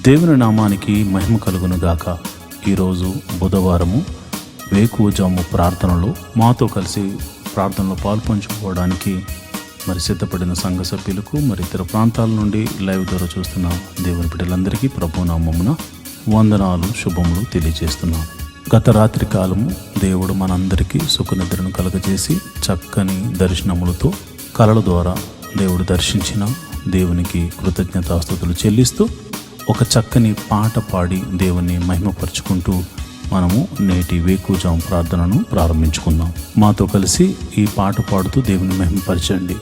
దేవుని నామానికి మహిమ కలుగును గాక. ఈరోజు బుధవారము వేకువజాము ప్రార్థనలో మాతో కలిసి ప్రార్థనలో పాల్పంచుకోవడానికి సిద్ధపడిన సంఘ సభ్యులకు ఇతర ప్రాంతాల నుండి లైవ్ ద్వారా చూస్తున్న దేవుని బిడ్డలందరికీ ప్రభు నామమున వందనాలు, శుభములు తెలియజేస్తున్నాం. గత రాత్రి కాలము దేవుడు మనందరికీ సుఖనిద్రను కలగజేసి చక్కని దర్శనములతో కలల ద్వారా దేవుడు దర్శించిన దేవునికి కృతజ్ఞతాస్తుతులు చెల్లిస్తూ ఒక చక్కని పాట పాడి దేవుని మహిమపరుచుకుంటూ మనము నేటి వేకువజాము ప్రార్థనను ప్రారంభించుకుందాం. మాతో కలిసి ఈ పాట పాడుతూ దేవుని మహిమపరచండి.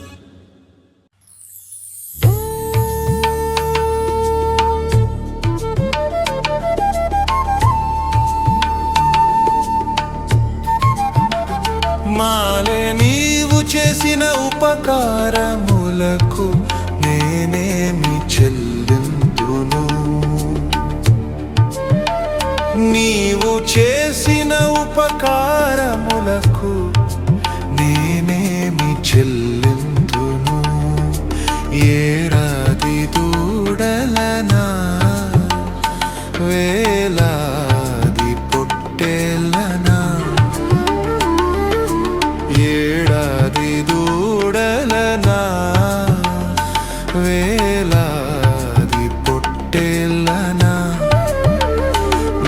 మాలే నీవు చేసిన ఉపకారములకు నేనేమి చెల్లింతును? నీవు చేసిన ఉపకారములకు నేనేమి చెల్లింతును? ఏడాది దూడలనా, వేలాది పొట్టేళ్ళనా, ఏడాది దూడలనా, వేలాది పొట్టేళ్ళనా,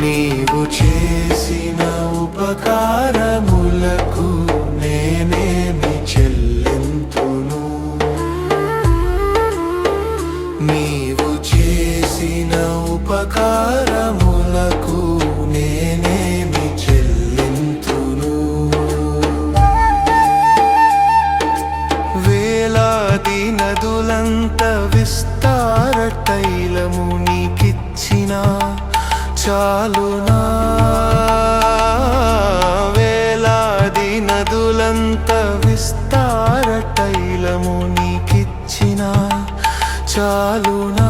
నీవు చేసిన ఉపకారములకు నేనేమి చెల్లింతును? నీవు చేసిన ఉపకారములకు నేనేమి చెల్లింతును? వేలాది నదులంత విస్తార తైలము నీకిచ్చిన చాలునా? వేలాది నదులంత విస్తార తైలము నీకిచ్చిన చాలునా?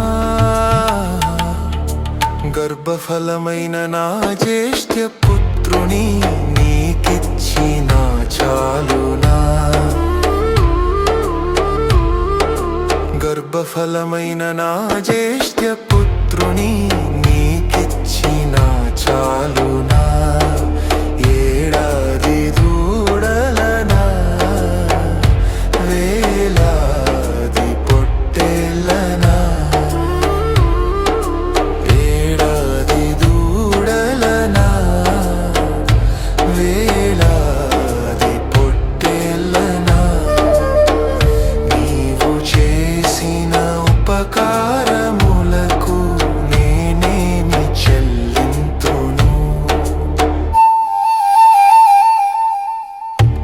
గర్భఫలమైన నా జ్యేష్ఠ పుత్రుని నీకిచ్చిన చాలునా? గర్భఫలమైన నా జ్యేష్ఠ పుత్రుని నీకిచ్చిన చాలునా? ఏడాది దూడలనా, వేలాది పొట్టేళ్ళనా, ఏడాది దూడలనా, వేలాది పొట్టేళ్ళనా, నీవు చేసిన ఉపకారములకు నేనేమి చెల్లింతును?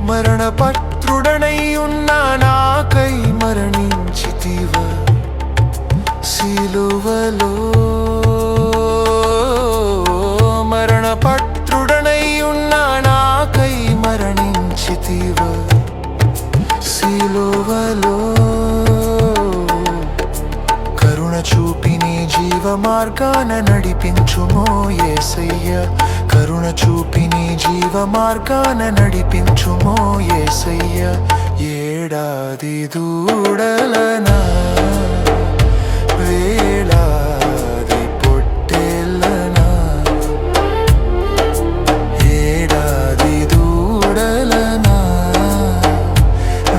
మరణపత్రుడనై ఉన్న నాకై మరణించితివ సిలువలో. మరణపత్రుడనై ఉన్న నాకై మరణించితివ సిలువలో. కరుణ చూపి నీ జీవ మార్గాన నడిపించుమో యేసయ్య, కరుణ చూపి నీ జీవ మార్గాన నడిపించుమో యేసయ్య. ఏడాది దూడలనా, వేలాది పొట్టేళ్ళనా, ఏడాది దూడలనా,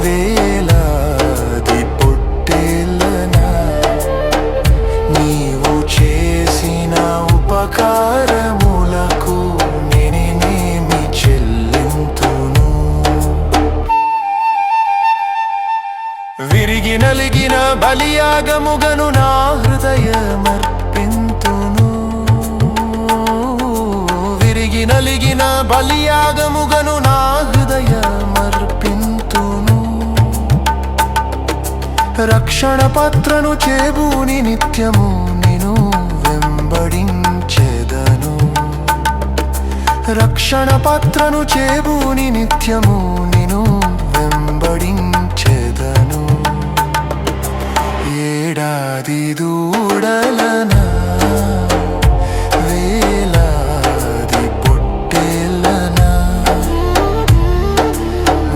వేలాది పొట్టేళ్ళనా, నీవు చేసిన ఉపకారములకు నేనేమి చెల్లింతును? విరిగి నలిగిన బలియాగముగను నా హృదయమర్పింతును. విరిగి నలిగిన బలియాగముగను నా హృదయమర్పింతును. రక్షణ పత్రను చేబూని నిత్యము నిను వెంబడించెదను. రక్షణ పత్రను చేబూని నిత్యము నిను వెంబడించెదను. ఏడాది దూడలనా, వేలాది పొట్టేళ్ళనా,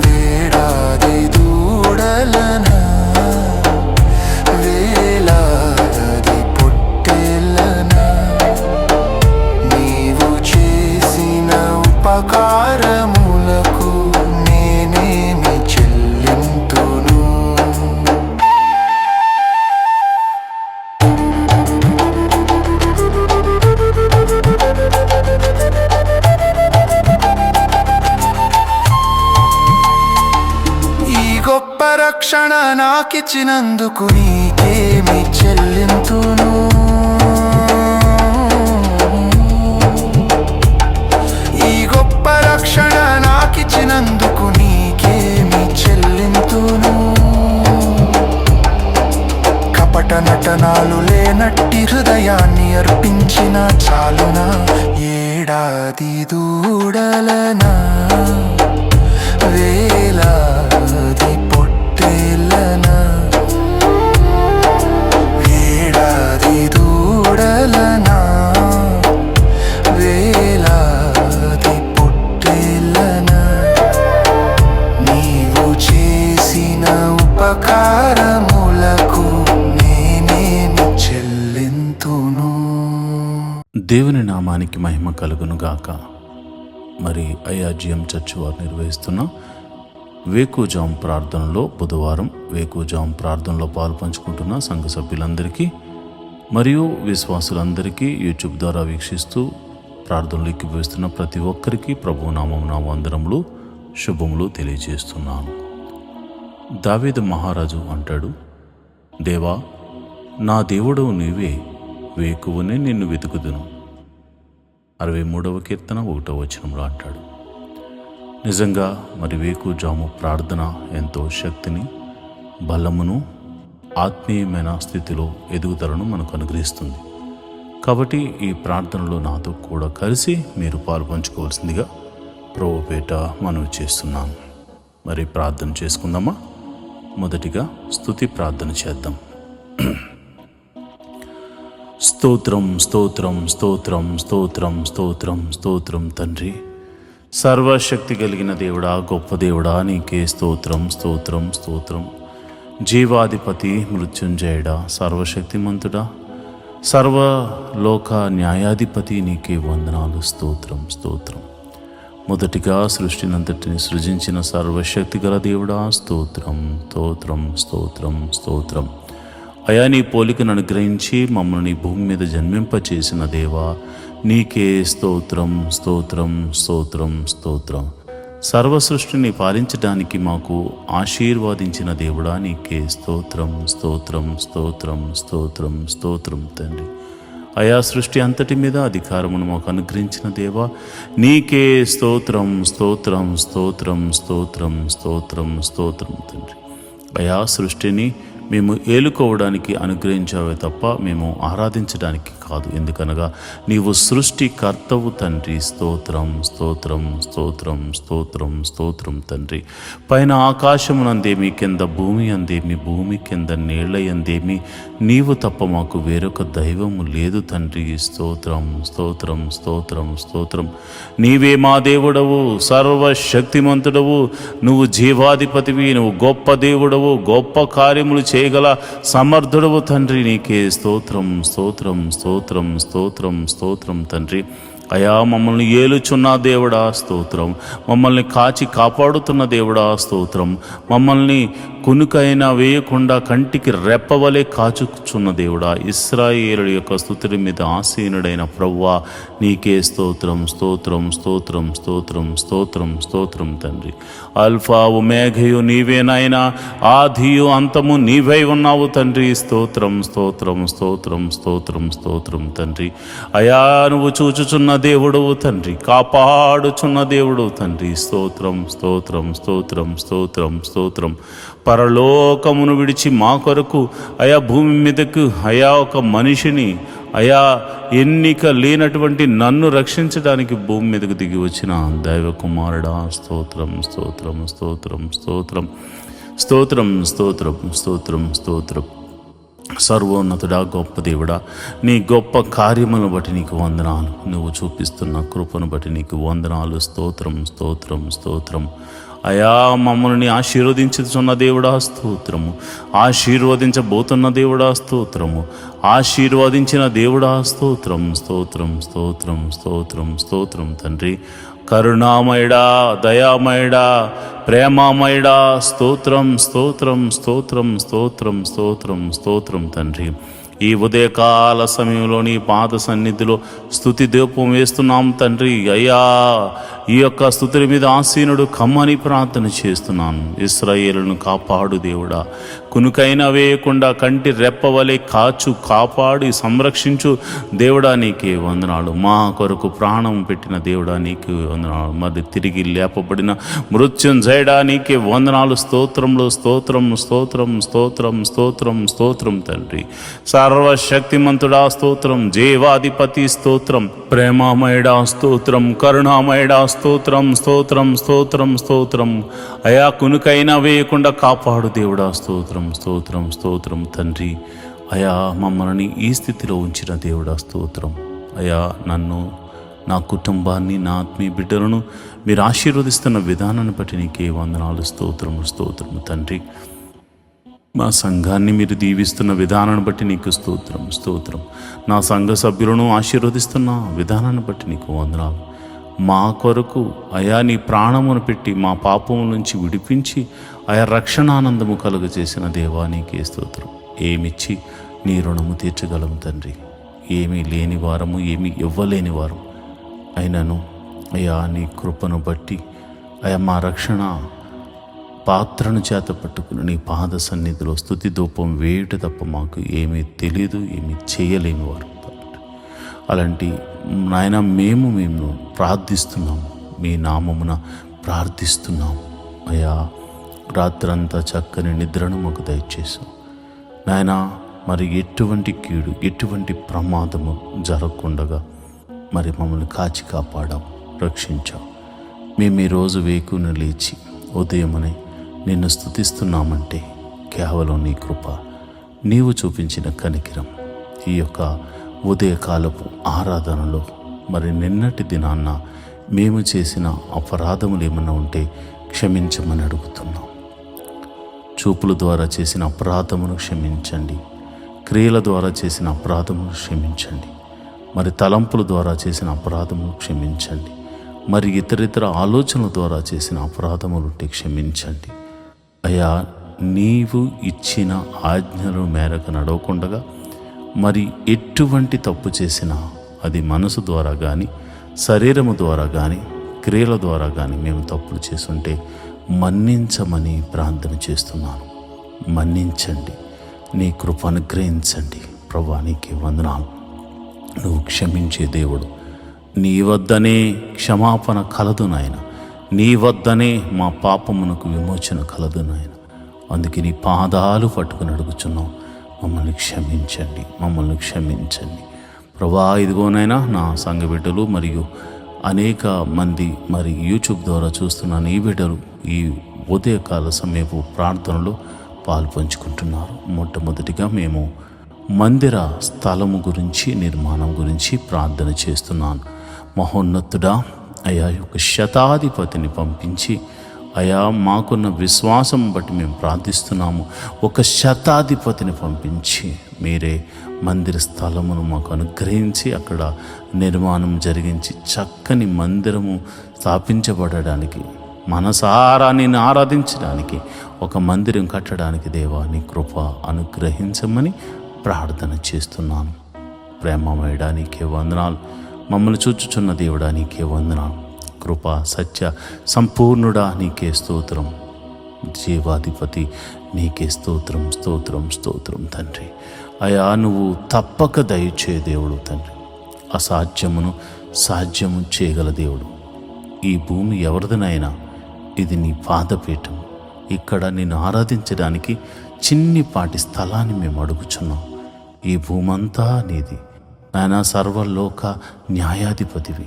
వేడాది దూడలనా, వేలాది పొట్టేళ్ళనా, రక్షణ నాకిచ్చినందుకు నీకేమి చెల్లింతును. ఈ గొప్ప రక్షణ నాకిచ్చినందుకు నీకేమి చెల్లింతును. కపట నటనాలు లేనట్టి హృదయాన్ని అర్పించిన చాలునా. ఏడాది దూడలనా, వేలాది పొట్టేలనా, ఏడాది దూడలనా, వేలాది పొట్టేలనా, నీవు చేసిన ఉపకారములకు నేనేమి చెల్లింతును. దేవుని నామానికి మహిమ కలుగునుగాక. మరి ఐఆర్జీఎం చర్చ్ వారు నిర్వహిస్తున్న వేకువజాం ప్రార్థనలో బుధవారం వేకువజాం ప్రార్థనలో పాల్పంచుకుంటున్న సంఘ సభ్యులందరికీ మరియు విశ్వాసులందరికీ యూట్యూబ్ ద్వారా వీక్షిస్తూ ప్రార్థనలు ఎక్కివేస్తున్న ప్రతి ఒక్కరికి ప్రభువు నామమున వందనములు శుభములు తెలియజేస్తున్నాను. దావీదు మహారాజు అంటాడు, దేవా నా దేవుడు నీవే, వేకువనే నిన్ను వెతుకుదును. 63వ కీర్తన 1వ వచనంలో అంటాడు. నిజంగా మరి వేకువజాము ప్రార్థన ఎంతో శక్తిని, బలమును, ఆత్మీయమైన స్థితిలో ఎదుగుదలను మనకు అనుగ్రహిస్తుంది. కాబట్టి ఈ ప్రార్థనలో నాతో కూడా కలిసి మీరు పాల్పంచుకోవాల్సిందిగా ప్రభుపేట మనవి చేస్తున్నాను. మరి ప్రార్థన చేసుకుందామా? మొదటిగా స్తుతి ప్రార్థన చేద్దాం. స్తోత్రం స్తోత్రం స్తోత్రం స్తోత్రం స్తోత్రం స్తోత్రం తండ్రి, సర్వశక్తి కలిగిన దేవుడా, గొప్ప దేవుడా, నీకే స్తోత్రం స్తోత్రం స్తోత్రం. జీవాధిపతి, మృత్యుంజయుడా, సర్వశక్తిమంతుడా, సర్వలోక న్యాయాధిపతి, నీకే వందనాలు. స్తోత్రం స్తోత్రం. మొదటిగా సృష్టినంతటిని సృజించిన సర్వశక్తి గల దేవుడా, స్తోత్రం స్తోత్రం స్తోత్రం స్తోత్రం. అయా నీ పోలికను అనుగ్రహించి మమ్మల్ని భూమి మీద జన్మింపచేసిన దేవా, నీకే స్తోత్రం స్తోత్రం స్తోత్రం స్తోత్రం. సర్వ సృష్టిని పాలించడానికి మాకు ఆశీర్వాదించిన దేవుడా, నీకే స్తోత్రం స్తోత్రం స్తోత్రం స్తోత్రం స్తోత్రం తండ్రి. అయా సృష్టి అంతటి మీద అధికారమును మాకు అనుగ్రహించిన దేవా, నీకే స్తోత్రం స్తోత్రం స్తోత్రం స్తోత్రం స్తోత్రం స్తోత్రం తండ్రి. అయా సృష్టిని మేము ఏలుకోవడానికి అనుగ్రహించావే తప్ప మేము ఆరాధించడానికి కాదు. ఎందుకనగా నీవు సృష్టికర్తవు తండ్రి. స్తోత్రం స్తోత్రం స్తోత్రం స్తోత్రం స్తోత్రం తండ్రి. పైన ఆకాశమునందేమి, కింద భూమి అందేమి, భూమి కింద నీళ్ల యందేమి నీవు తప్ప మాకు వేరొక దైవము లేదు తండ్రి. స్తోత్రం స్తోత్రం స్తోత్రం స్తోత్రం. నీవే మా దేవుడవు, సర్వశక్తిమంతుడవు, నువ్వు జీవాధిపతివి, నువ్వు గొప్ప దేవుడవు, గొప్ప కార్యములు చేయగల సమర్థుడవు తండ్రి. నీకే స్తోత్రం స్తోత్రం స్తోత్రం స్తోత్రం స్తోత్రం తండ్రి. అయా మమ్మల్ని ఏలుచున్న దేవుడా స్తోత్రం, మమ్మల్ని కాచి కాపాడుతున్న దేవుడా స్తోత్రం, మమ్మల్ని కునుకైనా వేయకుండా కంటికి రెప్పవలే కాచుచున్న దేవుడా, ఇశ్రాయేలుల యొక్క స్తుతుల మీద ఆసీనుడైన ప్రభువా, నీకే స్తోత్రం స్తోత్రం స్తోత్రం స్తోత్రం స్తోత్రం స్తోత్రం తండ్రి. అల్ఫా ఒమేఘయు నీవేనాయనా, ఆదియు అంతము నీవై ఉన్నావు తండ్రి. స్తోత్రం స్తోత్రం స్తోత్రం స్తోత్రం స్తోత్రం తండ్రి. అయా నువ్వు చూచుచున్న దేవుడవు తండ్రి, కాపాడుచున్న దేవుడు తండ్రి. స్తోత్రం స్తోత్రం స్తోత్రం స్తోత్రం స్తోత్రం. పరలోకమును విడిచి మా కొరకు అయా భూమి మీదకు అయా ఒక మనిషిని, అయా ఎన్నిక లేనటువంటి నన్ను రక్షించడానికి భూమి మీదకు దిగి వచ్చిన దైవ కుమారుడా స్తోత్రం స్తోత్రం స్తోత్రం స్తోత్రం స్తోత్రం స్తోత్రం స్తోత్రం స్తోత్రం. సర్వోన్నతుడా, గొప్ప దేవుడా, నీ గొప్ప కార్యములను బట్టి నీకు వందనాలు. నువ్వు చూపిస్తున్న కృపను బట్టి నీకు వందనాలు. స్తోత్రం స్తోత్రం స్తోత్రం. అయా మమ్మల్ని ఆశీర్వదించుతున్న దేవుడా స్తోత్రము, ఆశీర్వదించబోతున్న దేవుడా స్తోత్రము, ఆశీర్వదించిన దేవుడా స్తోత్రం స్తోత్రం స్తోత్రం స్తోత్రం స్తోత్రం తండ్రి. కరుణామయుడా, దయామయుడా, ప్రేమామయుడా స్తోత్రం స్తోత్రం స్తోత్రం స్తోత్రం స్తోత్రం స్తోత్రం తండ్రి. ఈ ఉదయకాల సమయంలో నీ పాద సన్నిధిలో స్తుతి దీపం వేస్తున్నాం తండ్రి. అయ్యా, ఈ యొక్క స్తుతుల మీద ఆసీనుడు కమ్మని ప్రార్థన చేస్తున్నాను. ఇశ్రాయేలును కాపాడు దేవుడా, కునుకైనా వేయకుండా కంటి రెప్పవలే కాపాడి సంరక్షించు దేవుడా, నీకే వందనాలు. మా కొరకు ప్రాణం పెట్టిన దేవుడా, నీకే వందనాలు. మరి తిరిగి లేపబడిన మృత్యుంజయుడా, నీకే వందనాలు. స్తోత్రంలో స్తోత్రం స్తోత్రం స్తోత్రం స్తోత్రం స్తోత్రం తండ్రి. సర్వశక్తిమంతుడా స్తోత్రం, జీవాధిపతి స్తోత్రం, ప్రేమామయుడా స్తోత్రం, కరుణామయుడా స్తోత్రం స్తోత్రం స్తోత్రం స్తోత్రం. అయా, కునుకైనా వేయకుండా కాపాడు దేవుడా, స్తోత్రం స్తోత్రం స్తోత్రం తండ్రి. అయా, మమ్మల్ని ఈ స్థితిలో ఉంచిన దేవుడా స్తోత్రం. అయా, నన్ను, నా కుటుంబాన్ని, నా ఆత్మీయ బిడ్డలను మీరు ఆశీర్వదిస్తున్న విధానాన్ని బట్టి నీకే వందనాలు. స్తోత్రం స్తోత్రం తండ్రి. మా సంఘాన్ని మీరు దీవిస్తున్న విధానాన్ని బట్టి నీకు స్తోత్రం స్తోత్రం. నా సంఘ సభ్యులను ఆశీర్వదిస్తున్న విధానాన్ని బట్టి నీకు వందనాలు. మా కొరకు అయా నీ ప్రాణమును పెట్టి మా పాపము నుంచి విడిపించి ఆయా రక్షణానందము కలుగజేసిన దేవా, నీకే స్తోత్రం. ఏమిచ్చి నీ రుణము తీర్చగలము తండ్రి. ఏమీ లేని వారము, ఏమీ ఇవ్వలేని వారం అయినను అయ్యా, నీ కృపను బట్టి అయా మా రక్షణ పాత్రను చేత పట్టుకుని నీ పాద సన్నిధిలో స్తుతి ధూపం వేయుట తప్ప మాకు ఏమీ తెలియదు, ఏమీ చేయలేని వారు. అలాంటి నాయన మేము ప్రార్థిస్తున్నాము, మీ నామమున ప్రార్థిస్తున్నాము. అయ్యా, రాత్రంతా చక్కని నిద్రను మాకు దయచేసాం నాయన. మరి ఎటువంటి కీడు, ఎటువంటి ప్రమాదము జరగకుండగా మరి మమ్మల్ని కాచి కాపాడాం, రక్షించాం. మేము ఈరోజు వేకున లేచి ఉదయమని నిన్ను స్తుతిస్తున్నామంటే కేవలం నీ కృప, నీవు చూపించిన కనికిరం. ఈ యొక్క ఉదయకాలపు ఆరాధనలో మరి నిన్నటి దినాన్న మేము చేసిన అపరాధములు ఏమన్నా ఉంటే క్షమించమని అడుగుతున్నాం. చూపుల ద్వారా చేసిన అపరాధమును క్షమించండి, క్రియల ద్వారా చేసిన అపరాధమును క్షమించండి, మరి తలంపుల ద్వారా చేసిన అపరాధమును క్షమించండి, మరి ఇతరితర ఆలోచనల ద్వారా చేసిన అపరాధములుంటే క్షమించండి. అయ్యా, నీవు ఇచ్చిన ఆజ్ఞల మేరకు నడవకుండగా మరి ఎటువంటి తప్పు చేసినా అది మనసు ద్వారా కానీ, శరీరము ద్వారా కానీ, క్రియల ద్వారా కానీ మేము తప్పులు చేసుంటే మన్నించమని ప్రార్థన చేస్తున్నాను. మన్నించండి, నీ కృప అనుగ్రహించండి. ప్రభువా, నీకే వందనాలు. నువ్వు క్షమించే దేవుడు. నీ వద్దనే క్షమాపణ కలదు నాయన. నీ వద్దనే మా పాపమునకు విమోచన కలదు నాయన. అందుకే నీ పాదాలు పట్టుకుని అడుగుచున్నాం, మమ్మల్ని క్షమించండి, మమ్మల్ని క్షమించండి. ప్రభువా, ఇదిగోనైనా నా సంఘ బిడ్డలు మరియు అనేక మంది మరి యూట్యూబ్ ద్వారా చూస్తున్న నీ బిడ్డలు ఈ ఉదయకాల సమయపు ప్రార్థనలో పాలు పంచుకుంటున్నారు. మొట్టమొదటిగా మేము మందిర స్థలము గురించి, నిర్మాణం గురించి ప్రార్థన చేస్తున్నాను. మహోన్నతుడా, అయా యొక్క శతాధిపతిని పంపించి అయా మాకున్న విశ్వాసం బట్టి మేము ప్రార్థిస్తున్నాము. ఒక శతాధిపతిని పంపించి మీరే మందిర స్థలమును మాకు అనుగ్రహించి అక్కడ నిర్మాణం జరిగించి చక్కని మందిరము స్థాపించబడడానికి, మనసారా నిన్ను ఆరాధించడానికి, ఒక మందిరం కట్టడానికి దేవా నీ కృప అనుగ్రహించమని ప్రార్థన చేస్తున్నాను. ప్రేమమయుడా, నీకే వందనాలు. మమ్మల్ని చూచుచున్న దేవుడా, నీకే వందనాలు. కృప సత్య సంపూర్ణుడా, నీకే స్తోత్రం. జీవాధిపతి, నీకే స్తోత్రం స్తోత్రం స్తోత్రం తండ్రి. అయా, నువ్వు తప్పక దయచే దేవుడు తండ్రి. అసాధ్యమును సాధ్యము చేయగల దేవుడు. ఈ భూమి ఎవరిదనైనా ఇది నీ పాదపీఠం. ఇక్కడ నిన్ను ఆరాధించడానికి చిన్నిపాటి స్థలాన్ని మేము అడుగుచున్నాం. ఈ భూమంతా నీది నాయన. సర్వలోక న్యాయాధిపతివి,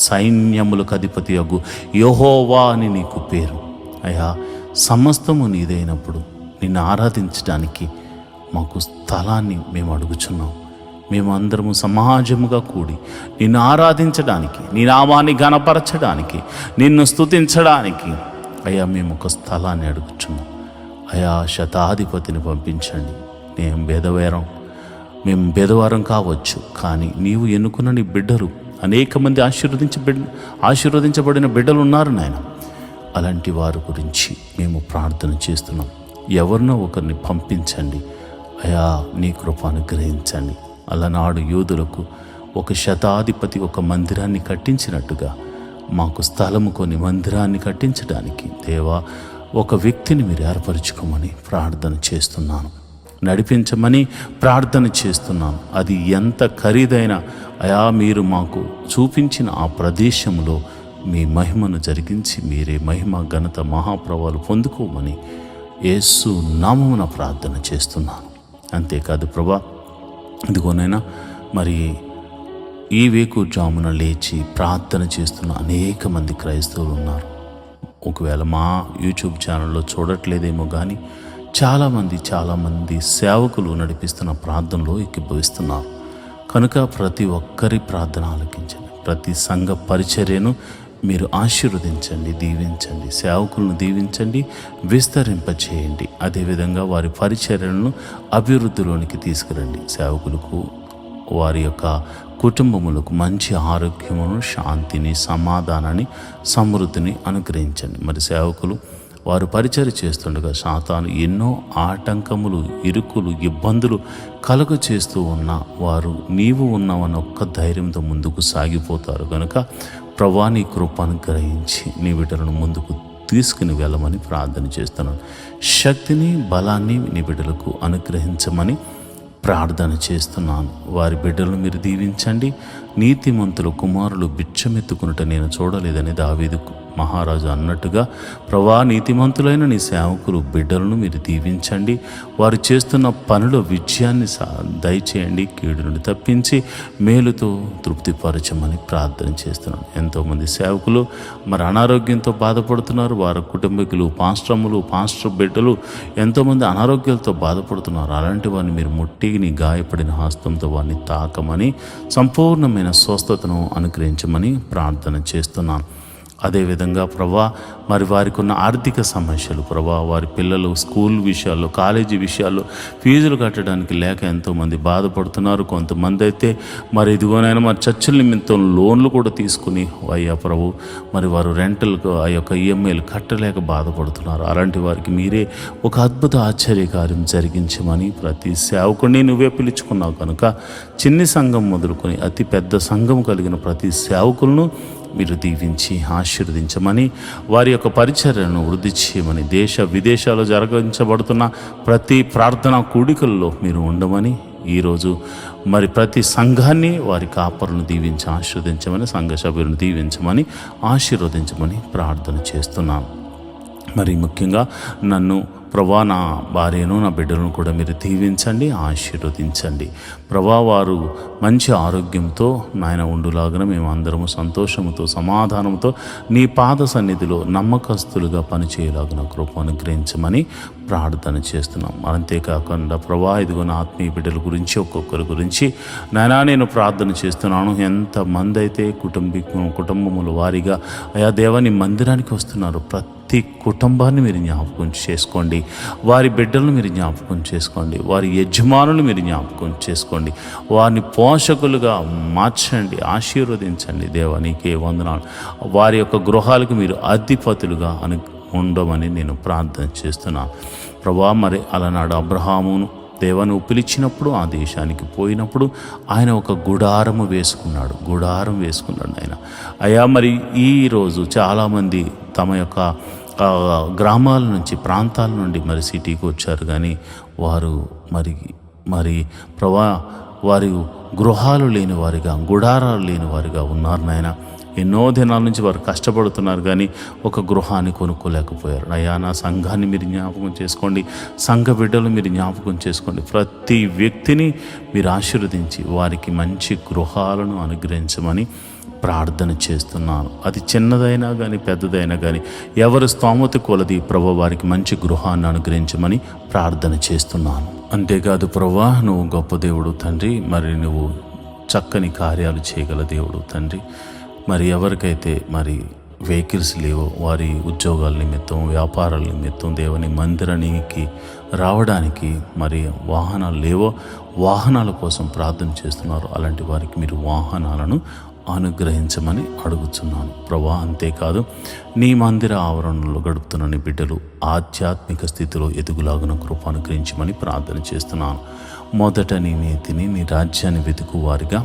సైన్యములకు అధిపతి అగు యెహోవా అని నీకు పేరు. అయ్యా, సమస్తము నీదైనప్పుడు నిన్ను ఆరాధించడానికి మాకు స్థలాన్ని మేము అడుగుచున్నాం. మేమందరము సమాజముగా కూడి నిన్ను ఆరాధించడానికి, నీ నామాన్ని ఘనపరచడానికి, నిన్ను స్తుతించడానికి అయ్యా మేము ఒక స్థలాన్ని అడుగుచున్నాం. అయా, శతాధిపతిని పంపించండి. మేము బెదవారం కావచ్చు, కానీ నీవు ఎన్నుకున్న నీ బిడ్డలు అనేక మంది ఆశీర్వదించబడిన బిడ్డలు ఉన్నారు నాయన. అలాంటి వారి గురించి మేము ప్రార్థన చేస్తున్నాం. ఎవరినో ఒకరిని పంపించండి అయా నీ కృప అనుగ్రహించండి. అలనాడు యూదులకు ఒక శతాధిపతి ఒక మందిరాన్ని కట్టించినట్టుగా మాకు స్థలము కొని మందిరాన్ని కట్టించడానికి దేవా ఒక వ్యక్తిని మీరు ఏర్పరచుకోమని ప్రార్థన చేస్తున్నాను. నడిపించమని ప్రార్థన చేస్తున్నాను. అది ఎంత ఖరీదైన అయా మీరు మాకు చూపించిన ఆ ప్రదేశంలో మీ మహిమను జరిగించి మీరే మహిమ ఘనత మహాప్రభావాలు పొందుకోమని యేసు నామమున ప్రార్థన చేస్తున్నాను. అంతేకాదు ప్రభా, ఇదిగోనైనా మరి ఈ వేకుజామున లేచి ప్రార్థన చేస్తున్న అనేక మంది క్రైస్తవులు ఉన్నారు. ఒకవేళ మా యూట్యూబ్ ఛానల్లో చూడట్లేదేమో కానీ చాలామంది సేవకులు నడిపిస్తున్న ప్రార్థనలో ఏకీభవిస్తున్నారు. కనుక ప్రతి ఒక్కరి ప్రార్థన ఆలకించండి. ప్రతి సంఘ పరిచర్యను మీరు ఆశీర్వదించండి, దీవించండి. సేవకులను దీవించండి, విస్తరింపచేయండి. అదేవిధంగా వారి పరిచర్యలను అభివృద్ధిలోనికి తీసుకురండి. సేవకులకు వారి యొక్క కుటుంబములకు మంచి ఆరోగ్యమును, శాంతిని, సమాధానాన్ని, సమృద్ధిని అనుగ్రహించండి. మరి సేవకులు వారు పరిచర్య చేస్తుండగా సాతాను ఎన్నో ఆటంకములు, ఇరుకులు, ఇబ్బందులు కలుగ చేస్తూ ఉన్న వారు నీవు ఉన్నావన్న ఒక్క ధైర్యంతో ముందుకు సాగిపోతారు. కనుక ప్రభువా నీ కృప అనుగ్రహించి నీ బిడ్డలను ముందుకు తీసుకుని వెళ్ళమని ప్రార్థన చేస్తున్నాను. శక్తిని, బలాన్ని నీ బిడ్డలకు అనుగ్రహించమని ప్రార్థన చేస్తున్నాను. వారి బిడ్డలను మీరు దీవించండి. నీతిమంతుల కుమారులు బిచ్చమెత్తుకునుట నేను చూడలేదని దావీదు మహారాజు అన్నట్టుగా ప్రభా నీతిమంతులైన నీ సేవకులు బిడ్డలను మీరు దీవించండి. వారు చేస్తున్న పనుల విజయాన్ని దయచేయండి. కీడు నుండి తప్పించి మేలుతో తృప్తిపరచమని ప్రార్థన చేస్తున్నాను. ఎంతోమంది సేవకులు మరి అనారోగ్యంతో బాధపడుతున్నారు. వారి కుటుంబీకులు, పాస్టర్ బిడ్డలు ఎంతోమంది అనారోగ్యాలతో బాధపడుతున్నారు. అలాంటి వారిని మీరు ముట్టి నీ గాయపడిన హస్తంతో వారిని తాకమని సంపూర్ణమైన స్వస్థతను అనుగ్రహించమని ప్రార్థన చేస్తున్నాను. అదేవిధంగా ప్రభా మరి వారికి ఉన్న ఆర్థిక సమస్యలు ప్రభా, వారి పిల్లలు స్కూల్ విషయాల్లో, కాలేజీ విషయాల్లో ఫీజులు కట్టడానికి లేక ఎంతోమంది బాధపడుతున్నారు. కొంతమంది అయితే మరి ఇదిగోనైనా మరి చర్చల నిమిత్తం లోన్లు కూడా తీసుకుని అయ్యా ప్రభు మరి వారు రెంటల్కు ఆ యొక్క ఈఎంఐలు కట్టలేక బాధపడుతున్నారు. అలాంటి వారికి మీరే ఒక అద్భుత ఆశ్చర్యకార్యం జరిగించమని ప్రతి సేవకుడిని నువ్వే పిలుచుకున్నావు కనుక చిన్ని సంఘం మొదలుకొని అతి పెద్ద సంఘం కలిగిన ప్రతి సేవకులను మీరు దీవించి ఆశీర్వదించమని, వారి యొక్క పరిచర్యను వృద్ధి చేయమని, దేశ విదేశాల్లో జరిగించబడుతున్న ప్రతి ప్రార్థనా కూడికల్లో మీరు ఉండమని, ఈరోజు మరి ప్రతి సంఘాన్ని వారి కాపరులను దీవించి ఆశీర్వదించమని, సంఘ సభ్యులను దీవించమని ఆశీర్వదించమని ప్రార్థన చేస్తున్నాను. మరి ముఖ్యంగా నన్ను ప్రభా, నా భార్యను, నా బిడ్డలను కూడా మీరు దీవించండి, ఆశీర్వదించండి. ప్రభా వారు మంచి ఆరోగ్యంతో నాయన ఉండులాగా మేము అందరము సంతోషముతో, సమాధానంతో నీ పాద సన్నిధిలో నమ్మకస్తులుగా పనిచేయలాగా కృప అనుగ్రహించమని ప్రార్థన చేస్తున్నాం. అంతేకాకుండా ప్రభా ఇదిగో నా ఆత్మీయ బిడ్డల గురించి ఒక్కొక్కరి గురించి నాయనా నేను ప్రార్థన చేస్తున్నాను. ఎంతమంది అయితే కుటుంబముల వారిగా అయా దేవాని మందిరానికి వస్తున్నారు, ప్రతి కుటుంబాన్ని మీరు జ్ఞాపకం చేసుకోండి. వారి బిడ్డలను మీరు జ్ఞాపకం చేసుకోండి. వారి యజమానులు మీరు జ్ఞాపకం చేసుకోండి. వారిని పోషకులుగా మార్చండి, ఆశీర్వదించండి. దేవా నీకే వందనాలు. వారి యొక్క గృహాలకు మీరు అధిపతులుగా ఉండమని నేను ప్రార్థన చేస్తున్నాను. ప్రభా మరి అలనాడు అబ్రహామును దేవను పిలిచినప్పుడు ఆ దేశానికి పోయినప్పుడు ఆయన ఒక గుడారం వేసుకున్నాడు ఆయన. అయ్యా మరి ఈరోజు చాలామంది తమ యొక్క గ్రామాల నుంచి, ప్రాంతాల నుండి మరి సిటీకి వచ్చారు. కానీ వారు మరి ప్రభా వారి గృహాలు లేని వారిగా, గుడారాలు లేని వారిగా ఉన్నారు నాయన. ఎన్నో దినాల నుంచి వారు కష్టపడుతున్నారు కానీ ఒక గృహాన్ని కొనుక్కోలేకపోయారు. అయ్యా నా సంఘాన్ని మీరు జ్ఞాపకం చేసుకోండి, సంఘ బిడ్డలు మీరు జ్ఞాపకం చేసుకోండి. ప్రతి వ్యక్తిని మీరు ఆశీర్వదించి వారికి మంచి గృహాలను అనుగ్రహించమని ప్రార్థన చేస్తున్నాను. అది చిన్నదైనా కానీ పెద్దదైనా కానీ ఎవరి స్తోమత కొలది ప్రభు వారికి మంచి గృహాన్ని అనుగ్రహించమని ప్రార్థన చేస్తున్నాను. అంతేకాదు ప్రభా నువ్వు గొప్ప దేవుడు తండ్రి, మరి నువ్వు చక్కని కార్యాలు చేయగల దేవుడు తండ్రి. మరి ఎవరికైతే మరి వెహికల్స్ లేవో వారి ఉద్యోగాల నిమిత్తం, వ్యాపారాల నిమిత్తం దేవుని మందిరానికి రావడానికి మరి వాహనాలు లేవో వాహనాల కోసం ప్రార్థన చేస్తున్నారు. అలాంటి వారికి మీరు వాహనాలను అనుగ్రహించమని అడుగుతున్నాను ప్రభా. అంతేకాదు నీ మందిర ఆవరణలో గడుపుతున్న నీ బిడ్డలు ఆధ్యాత్మిక స్థితిలో ఎదుగులాగున కృప అనుగ్రహించమని ప్రార్థన చేస్తున్నాను. మొదట నీ నీతిని, నీ రాజ్యాన్ని వెతుకు వారిగా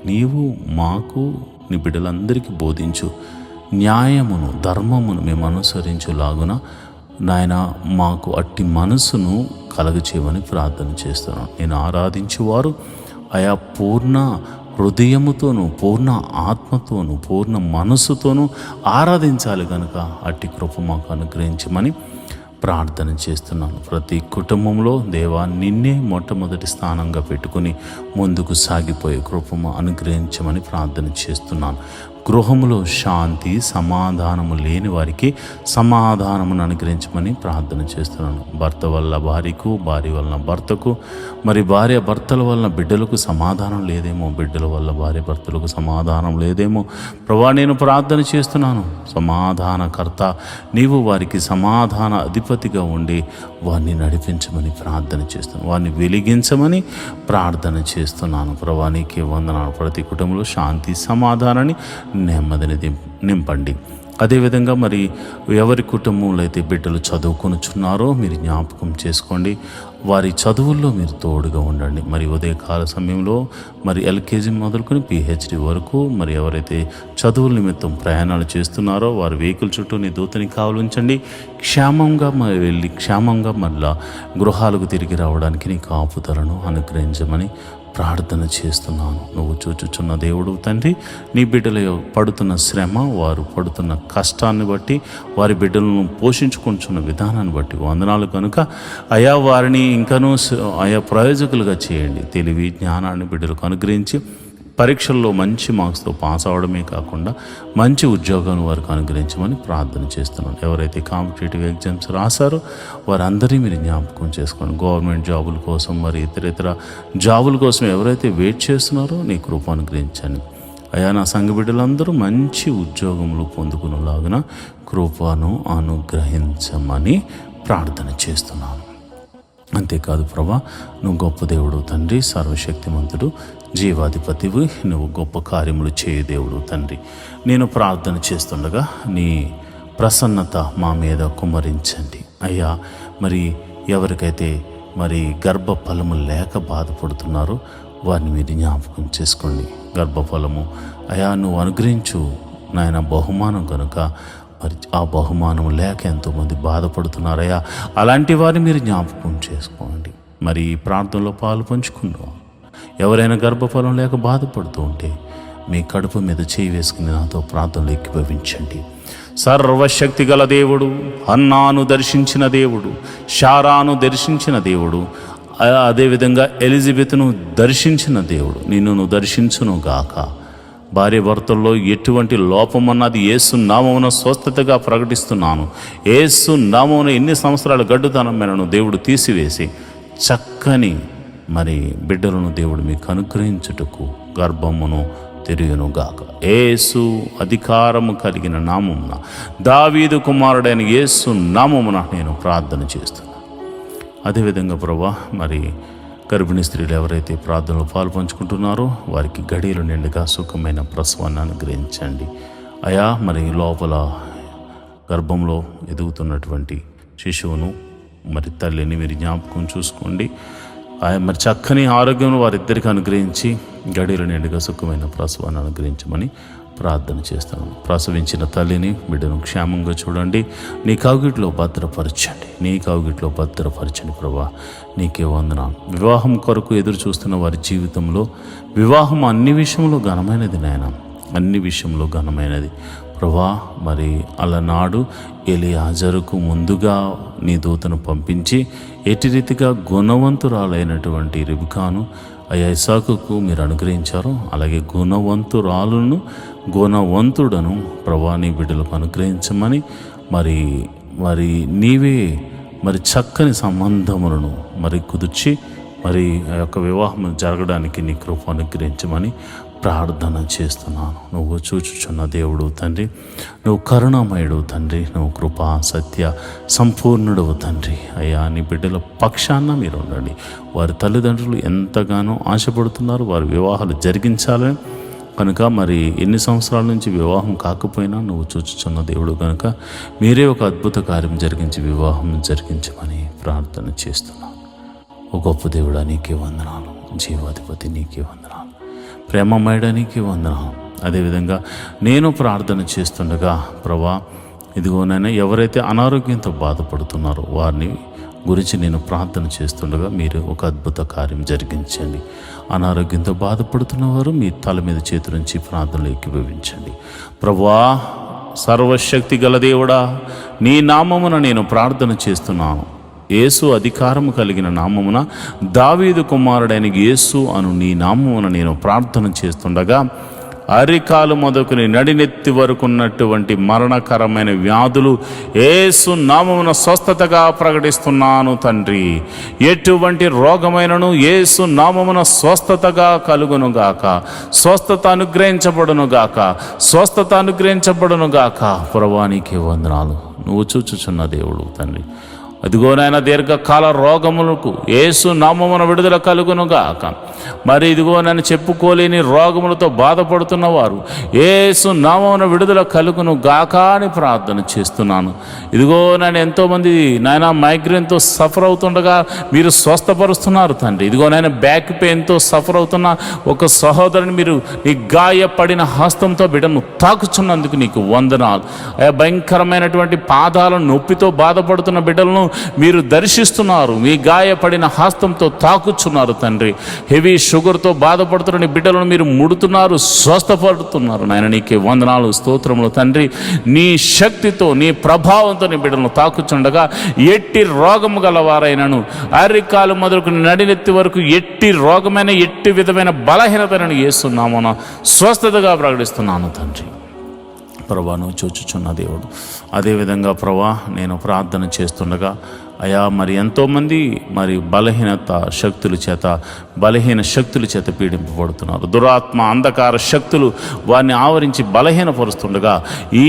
నీవు మాకు నీ బిడ్డలందరికీ బోధించు. న్యాయమును, ధర్మమును మేము అనుసరించులాగున నాయన మాకు అట్టి మనసును కలగచేయమని ప్రార్థన చేస్తున్నాను. నేను ఆరాధించేవారు ఆయా పూర్ణ హృదయముతోనూ, పూర్ణ ఆత్మతోనూ, పూర్ణ మనస్సుతోనూ ఆరాధించాలి కనుక అట్టి కృప మాకు అనుగ్రహించమని ప్రార్థన చేస్తున్నాను. ప్రతి కుటుంబంలో దేవా నిన్నే మొట్టమొదటి స్థానంగా పెట్టుకుని ముందుకు సాగిపోయే కృపము అనుగ్రహించమని ప్రార్థన చేస్తున్నాను. గృహములో శాంతి సమాధానము లేని వారికి సమాధానమును అనుగ్రహించమని ప్రార్థన చేస్తున్నాను. భర్త వల్ల భార్యకు, భార్య వలన భర్తకు, మరి భార్య భర్తల వలన బిడ్డలకు సమాధానం లేదేమో, బిడ్డల వల్ల భార్య భర్తలకు సమాధానం లేదేమో ప్రభా, నేను ప్రార్థన చేస్తున్నాను. సమాధానకర్త నీవు వారికి సమాధాన అధిపతిగా ఉండి వారిని నడిపించమని ప్రార్థన చేస్తున్నాను. వారిని వెలిగించమని ప్రార్థన చేస్తున్నాను. ప్రభా నీకే వందనాలు. ప్రతి కుటుంబంలో శాంతి సమాధానాన్ని నెమ్మదిని నింపండి. అదేవిధంగా మరి ఎవరి కుటుంబంలో అయితే బిడ్డలు చదువుకొనుచున్నారో మీరు జ్ఞాపకం చేసుకోండి. వారి చదువుల్లో మీరు తోడుగా ఉండండి. మరి ఉదయకాల సమయంలో మరి ఎల్కేజీ మొదలుకొని పిహెచ్డి వరకు మరి ఎవరైతే చదువుల నిమిత్తం ప్రయాణాలు చేస్తున్నారో వారి వెహికల్ చుట్టూ నీ దూతని కావలించండి. క్షేమంగా మరి వెళ్ళి క్షేమంగా మళ్ళా గృహాలకు తిరిగి రావడానికి నీ కాపుదలను అనుగ్రహించమని ప్రార్థన చేస్తున్నాను. నువ్వు చూచుచున్న దేవుడు తండ్రి, నీ బిడ్డల పడుతున్న శ్రమ, వారు పడుతున్న కష్టాన్ని బట్టి, వారి బిడ్డలను పోషించుకుంటున్న విధానాన్ని బట్టి వందనాలు కనుక అయా వారిని ఇంకనూ ఆయా ప్రయోజకులుగా చేయండి. తెలివి జ్ఞానాన్ని బిడ్డలకు అనుగ్రహించి పరీక్షల్లో మంచి మార్క్స్తో పాస్ అవడమే కాకుండా మంచి ఉద్యోగాన్ని వారికి అనుగ్రహించమని ప్రార్థన చేస్తున్నాను. ఎవరైతే కాంపిటేటివ్ ఎగ్జామ్స్ రాశారో వారందరినీ మీరు జ్ఞాపకం చేసుకోండి. గవర్నమెంట్ జాబుల కోసం మరి ఇతర జాబుల కోసం ఎవరైతే వెయిట్ చేస్తున్నారో నీ కృప అనుగ్రహించండి. అయా నా సంఘ బిడ్డలందరూ మంచి ఉద్యోగములు పొందుకునేలాగున కృపను అనుగ్రహించమని ప్రార్థన చేస్తున్నాను. అంతేకాదు ప్రభా, నువ్వు గొప్ప దేవుడు తండ్రి, సర్వశక్తిమంతుడు, జీవాధిపతివి, నువ్వు గొప్ప కార్యములు చేయు దేవుడు తండ్రి. నేను ప్రార్థన చేస్తుండగా నీ ప్రసన్నత మా మీద కుమ్మరించండి అయ్యా. మరి ఎవరికైతే మరి గర్భఫలము లేక బాధపడుతున్నారో వారిని మీరు జ్ఞాపకం చేసుకోండి. గర్భఫలము అయా నువ్వు అనుగ్రహించు నాయన బహుమానం కనుక మరి ఆ బహుమానం లేక ఎంతోమంది బాధపడుతున్నారయ్యా. అలాంటి వారిని మీరు జ్ఞాపకం చేసుకోండి. మరి ఈ ప్రార్థనలో పాలు పంచుకుందాం. ఎవరైనా గర్భఫలం లేక బాధపడుతూ ఉంటే మీ కడుపు మీద చేయి వేసుకుని నాతో ప్రార్థనలు ఏకీభవించండి. సర్వశక్తి గల దేవుడు, హన్నాను దర్శించిన దేవుడు, శారాను దర్శించిన దేవుడు, అదేవిధంగా ఎలిజబెత్ను దర్శించిన దేవుడు నిన్ను దర్శించును గాక. భార్య భర్తల్లో ఎటువంటి లోపం అన్నది యేసు నామమున స్వస్థతగా ప్రకటిస్తున్నాను. యేసు నామమున ఎన్ని సంవత్సరాల గడ్డుతనమైనను దేవుడు తీసివేసి చక్కని మరి బిడ్డలను దేవుడు మీకు అనుగ్రహించుటకు గర్భమును తెరియునుగాక. యేసు అధికారము కలిగిన నామమున దావీదు కుమారుడైన యేసు నామమున నేను ప్రార్థన చేస్తున్నాను. అదేవిధంగా ప్రభా, మరి గర్భిణీ స్త్రీలు ఎవరైతే ప్రార్థనలో పాల్పంచుకుంటున్నారో వారికి గడియలు నిండుగా సుఖమైన ప్రసవాన్ని అనుగ్రహించండి అయా. మరి లోపల గర్భంలో ఎదుగుతున్నటువంటి శిశువును మరి తల్లిని మీరు జ్ఞాపకం చూసుకోండి. మరి చక్కని ఆరోగ్యం వారిద్దరికి అనుగ్రహించి గడియలు నిండుగా సుఖమైన ప్రసవాన్ని అనుగ్రహించమని ప్రార్థన చేస్తాను. ప్రసవించిన తల్లిని బిడ్డను క్షేమంగా చూడండి. నీ కౌగిట్లో భద్రపరచండి ప్రభా. నీకే వందనాలు. వివాహం కొరకు ఎదురు చూస్తున్న వారి జీవితంలో వివాహం అన్ని విషయంలో ఘనమైనది నాయన, అన్ని విషయంలో ఘనమైనది ప్రభా. మరి అలనాడు ఎలియాజరుకు ముందుగా నీ దూతను పంపించి ఎట్టి రీతిగా గుణవంతురాలైనటువంటి రిబికాను అయ్యా ఇస్సాకుకు మీరు అనుగ్రహించారు, అలాగే గుణవంతుడను ప్రభా నీ బిడ్డలకు అనుగ్రహించమని మరి నీవే మరి చక్కని సంబంధములను మరి కుదిర్చి మరి ఆ యొక్క వివాహం జరగడానికి నీ కృప అనుగ్రహించమని ప్రార్థన చేస్తున్నాను. నువ్వు చూచుచున్న దేవుడు తండ్రి, నువ్వు కరుణామయుడు తండ్రి, నువ్వు కృపా సత్య సంపూర్ణుడవు తండ్రి. అయ్యా నీ బిడ్డల పక్షాన మీరు ఉండండి. వారి తల్లిదండ్రులు ఎంతగానో ఆశపడుతున్నారు వారి వివాహాలు జరిగించాలని. కనుక మరి ఎన్ని సంవత్సరాల నుంచి వివాహం కాకపోయినా నువ్వు చూచుచున్న దేవుడు కనుక మీరే ఒక అద్భుత కార్యం జరిగించి వివాహం జరిగించమని ప్రార్థన చేస్తున్నాను. ఓ గొప్ప దేవుడా నీకే వందనాలు, జీవాధిపతి నీకే వందనాలు, ప్రేమమయుడా నీకే వందనాలు. అదేవిధంగా నేను ప్రార్థన చేస్తుండగా ప్రభా ఇదిగోనైనా ఎవరైతే అనారోగ్యంతో బాధపడుతున్నారో వారిని గురించి నేను ప్రార్థన చేస్తుండగా మీరు ఒక అద్భుత కార్యం జరిగించండి. అనారోగ్యంతో బాధపడుతున్న వారు మీ తల మీద చేతులుంచి ప్రార్థనలు ఏకీభవించండి. ప్రభువా సర్వశక్తి గల దేవుడా నీ నామమున నేను ప్రార్థన చేస్తున్నాను. యేసు అధికారము కలిగిన నామమున దావీదు కుమారుడైన యేసు అను నీ నామమున నేను ప్రార్థన చేస్తుండగా అరికాలు మొదలుకొని నడినెత్తి వరకు ఉన్నటువంటి మరణకరమైన వ్యాధులు యేసు నామమున స్వస్థతగా ప్రకటిస్తున్నాను తండ్రి. ఎటువంటి రోగమైనను యేసు నామమున స్వస్థతగా కలుగునుగాక, స్వస్థత అనుగ్రహించబడునుగాక, స్వస్థత అనుగ్రహించబడునుగాక. ప్రభువానికి వందనాలు. నువ్వు చూచుచున్న దేవుడు తండ్రి. అదిగోనైనా దీర్ఘకాల రోగములకు యేసు నామమున విడుదల కలుగునుగాక. మరి ఇదిగోనైనా చెప్పుకోలేని రోగములతో బాధపడుతున్న వారు యేసు నామమున విడుదల కలుగునుగాక అని ప్రార్థన చేస్తున్నాను. ఇదిగో నేను ఎంతోమంది నాయన మైగ్రేన్తో సఫర్ అవుతుండగా మీరు స్వస్థపరుస్తున్నారు తండ్రి. ఇదిగో నాయన బ్యాక్ పెయిన్తో సఫర్ అవుతున్న ఒక సహోదరుని మీరు నీ గాయపడిన హస్తంతో బిడ్డను తాకుచున్నందుకు నీకు వందనాలు. భయంకరమైనటువంటి పాదాల నొప్పితో బాధపడుతున్న బిడ్డలను మీరు దర్శిస్తున్నారు, మీ గాయపడిన హస్తంతో తాకుచున్నారు తండ్రి. హెవీ షుగర్తో బాధపడుతున్న బిడ్డలను మీరు ముడుతున్నారు, స్వస్థపడుతున్నారు నాయన. నీకే వందనాలు, స్తోత్రములు తండ్రి. నీ శక్తితో నీ ప్రభావంతో నీ బిడ్డలను తాకుచుండగా ఎట్టి రోగము గలవారైనను అరికాలు మొదలుకు నడినెత్తి వరకు ఎట్టి రోగమైన ఎట్టి విధమైన బలహీనతను యేసునామమున స్వస్థతగా ప్రకటిస్తున్నాను తండ్రి. ప్రభా నువ్వు చూచుచున్న దేవుడు. అదేవిధంగా ప్రభా నేను ప్రార్థన చేస్తుండగా అయా మరి ఎంతోమంది మరి బలహీన శక్తుల చేత పీడింపబడుతున్నారు. దురాత్మ అంధకార శక్తులు వారిని ఆవరించి బలహీనపరుస్తుండగా ఈ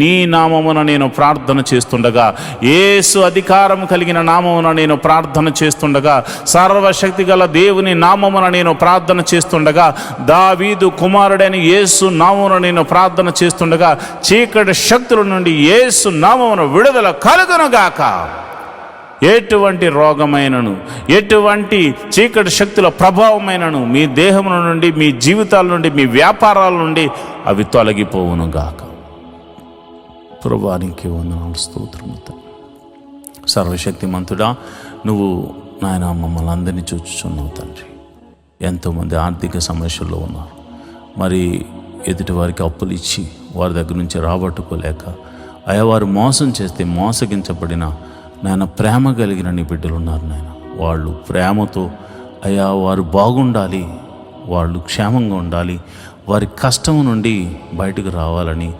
నీ నామమున నేను ప్రార్థన చేస్తుండగా, యేసు అధికారం కలిగిన నామమున నేను ప్రార్థన చేస్తుండగా, సర్వశక్తి గల దేవుని నామమున నేను ప్రార్థన చేస్తుండగా, దావీదు కుమారుడైన యేసు నామమున నేను ప్రార్థన చేస్తుండగా చీకటి శక్తుల నుండి యేసు నామమున విడుదల కలుగునుగాక. ఎటువంటి రోగమైనను ఎటువంటి చీకటి శక్తుల ప్రభావమైనను మీ దేహముల నుండి, మీ జీవితాల నుండి, మీ వ్యాపారాల నుండి అవి తొలగిపోవునుగాక. ప్రభువానికి వందనాలు, స్తోత్రములు. సర్వశక్తిమంతుడా నువ్వు నాయన మమ్మల్ని అందరినీ చూచుచున్నావు తండ్రి. ఎంతోమంది ఆర్థిక సమస్యల్లో ఉన్నారు. మరి ఎదుటి వారికి అప్పులు ఇచ్చి వారి దగ్గర నుంచి రాబట్టుకోలేక అయా వారు మోసం చేస్తే మోసగించబడిన నాయన ప్రేమ కలిగిన నీ బిడ్డలు ఉన్నారు నాయన. వాళ్ళు ప్రేమతో అయ్యా వారు బాగుండాలి, వాళ్ళు క్షేమంగా ఉండాలి, వారి కష్టం నుండి బయటకు రావాలని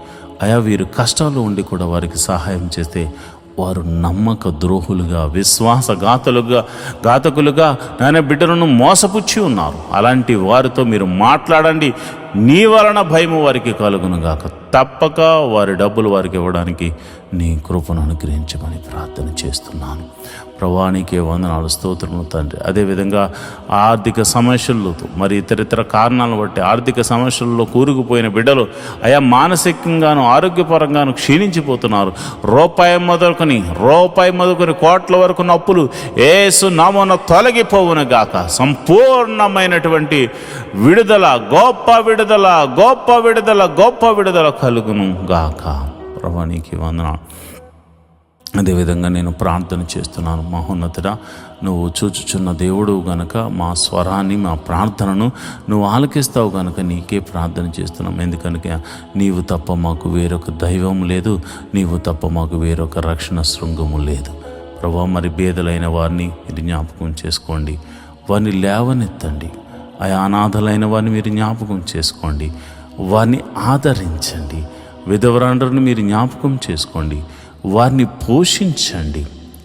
అయా వీరు కష్టాలు ఉండి కూడా వారికి సహాయం చేస్తే వారు నమ్మక ద్రోహులుగా, ఘాతకులుగా నాయన బిడ్డలను మోసపుచ్చి ఉన్నారు. అలాంటి వారితో మీరు మాట్లాడండి. నీ వలన భయము వారికి కలుగునుగాక. తప్పక వారి డబ్బులు వారికి ఇవ్వడానికి నీ కృపను అనుగ్రహించమని ప్రార్థన చేస్తున్నాను. ప్రభువానికి వందనాలు, స్తోత్రములు తండ్రి. అదేవిధంగా ఆర్థిక సమస్యలతో మరి ఇతరితర కారణాలను బట్టి ఆర్థిక సమస్యల్లో కూరుకుపోయిన బిడ్డలు అయా మానసికంగాను ఆరోగ్యపరంగాను క్షీణించిపోతున్నారు. రూపాయి మొదలుకొని కోట్ల వరకు నప్పులు యేసు నామమున తొలగిపోవునుగాక. సంపూర్ణమైనటువంటి విడుదల, గొప్ప విడుదల కలుగును గాక. ప్రభువానికి వందనాలు. అదేవిధంగా నేను ప్రార్థన చేస్తున్నాను. మహోన్నతుడా నువ్వు చూచుచున్న దేవుడు గనుక మా స్వరాన్ని, మా ప్రార్థనను నువ్వు ఆలకిస్తావు గనుక నీకే ప్రార్థన చేస్తున్నాం. ఎందుకనగా నీవు తప్ప మాకు వేరొక దైవం లేదు, నీవు తప్ప మాకు వేరొక రక్షణ శృంగము లేదు. ప్రభువా మరి బేదలైన వారిని మీరు జ్ఞాపకం చేసుకోండి, వారిని లేవనెత్తండి. అనాథలైన వారిని మీరు జ్ఞాపకం చేసుకోండి, వారిని ఆదరించండి. విధవరాండ్రను మీరు జ్ఞాపకం చేసుకోండి, వారిని పోషించండి.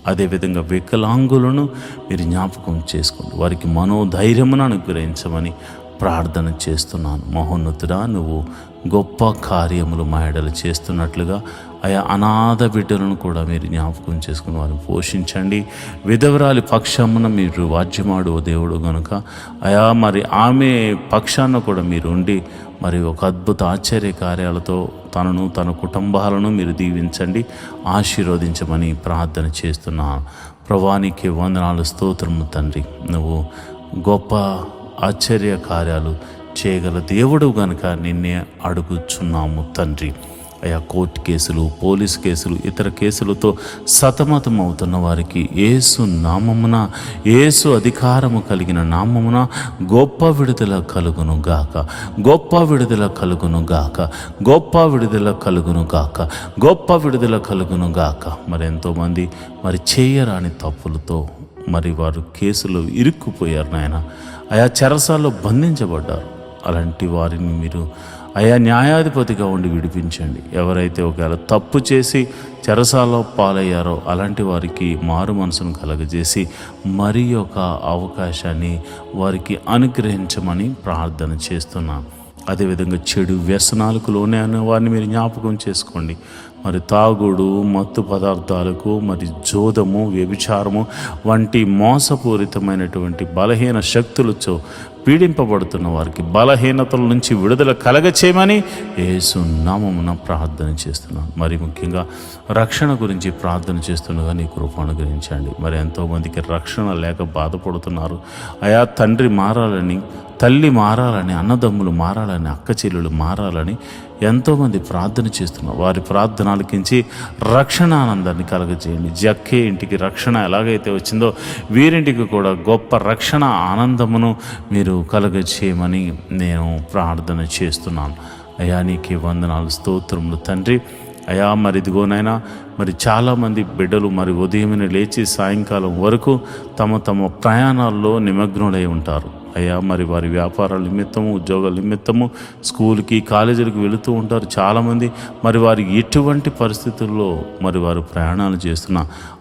అదేవిధంగా వికలాంగులను మీరు జ్ఞాపకం చేసుకోండి, వారికి మనోధైర్యమును అనుగ్రహించమని ప్రార్థన చేస్తున్నాను. మహోన్నతుడా నువ్వు గొప్ప కార్యములు మా ఎడల చేస్తున్నట్లుగా అయా అనాథ బిడ్డలను కూడా మీరు జ్ఞాపకం చేసుకుని వారిని పోషించండి. విధవరాలి పక్షమున మీరు వాద్యమాడు దేవుడు గనుక అయా మరి ఆమె పక్షాన కూడా మీరు ఉండి మరి ఒక అద్భుత ఆశ్చర్య కార్యాలతో తనను తన కుటుంబాలను మీరు దీవించండి, ఆశీర్వదించమని ప్రార్థన చేస్తున్నాను. ప్రభువానికి వందనాలు, స్తోత్రము తండ్రి. నువ్వు గొప్ప ఆశ్చర్య కార్యాలు చేయగల దేవుడు గనుక నిన్నే అడుగుచున్నాము తండ్రి. అయా కోర్టు కేసులు, పోలీస్ కేసులు, ఇతర కేసులతో సతమతం అవుతున్న వారికి యేసు నామమున, యేసు అధికారము కలిగిన నామమున గొప్ప విడుదల కలుగును గాక, గొప్ప విడుదల కలుగును గాక, గొప్ప విడుదల కలుగును గాక, గొప్ప విడుదల కలుగును గాక. మరి ఎంతోమంది మరి చేయరాని తప్పులతో మరి వారు కేసులో ఇరుక్కుపోయారు నాయన. అయా చెరసాల్లో బంధించబడ్డారు. అలాంటి వారిని మీరు అయా న్యాయాధిపతిగా ఉండి విడిపించండి. ఎవరైతే ఒకవేళ తప్పు చేసి చెరసాలలో పాలయ్యారో అలాంటి వారికి మారు మనసును కలగజేసి మరి ఒక అవకాశాన్ని వారికి అనుగ్రహించమని ప్రార్థన చేస్తున్నాను. అదేవిధంగా చెడు వ్యసనాలకు లోనే అనే వారిని మీరు జ్ఞాపకం చేసుకోండి. మరి తాగుడు, మత్తు పదార్థాలకు, మరి జోదము, వ్యభిచారము వంటి మోసపూరితమైనటువంటి బలహీన శక్తులతో పీడింపబడుతున్న వారికి బలహీనతల నుంచి విడుదల కలగచేయమని యేసు నామమున ప్రార్థన చేస్తున్నాను. మరి ముఖ్యంగా రక్షణ గురించి ప్రార్థన చేస్తుండగా నీ కృప అనుగ్రహించండి. మరి ఎంతోమందికి రక్షణ లేక బాధపడుతున్నారు. అయా తండ్రి మారాలని, తల్లి మారాలని, అన్నదమ్ములు మారాలని, అక్క చెల్లెలు మారాలని ఎంతోమంది ప్రార్థన చేస్తున్నారు. వారి ప్రార్థన ఆలకించి రక్షణ ఆనందాన్ని కలగజేయండి. జక్కే ఇంటికి రక్షణ ఎలాగైతే వచ్చిందో వీరింటికి కూడా గొప్ప రక్షణ ఆనందమును మీరు కలగజేయమని నేను ప్రార్థన చేస్తున్నాను. అయా నీకే వందనాలు, స్తోత్రములు తండ్రి. అయా మరి ఇదిగోనైనా మరి చాలామంది బిడ్డలు మరి ఉదయమున లేచి సాయంకాలం వరకు తమ తమ ప్రయాణాల్లో నిమగ్నులై ఉంటారు. అయ్యా మరి వారి వ్యాపారాల నిమిత్తము, ఉద్యోగాల నిమిత్తము స్కూల్కి, కాలేజీలకు వెళుతూ ఉంటారు చాలామంది. మరి వారి ఎటువంటి పరిస్థితుల్లో మరి వారు ప్రయాణాలు చేస్తున్న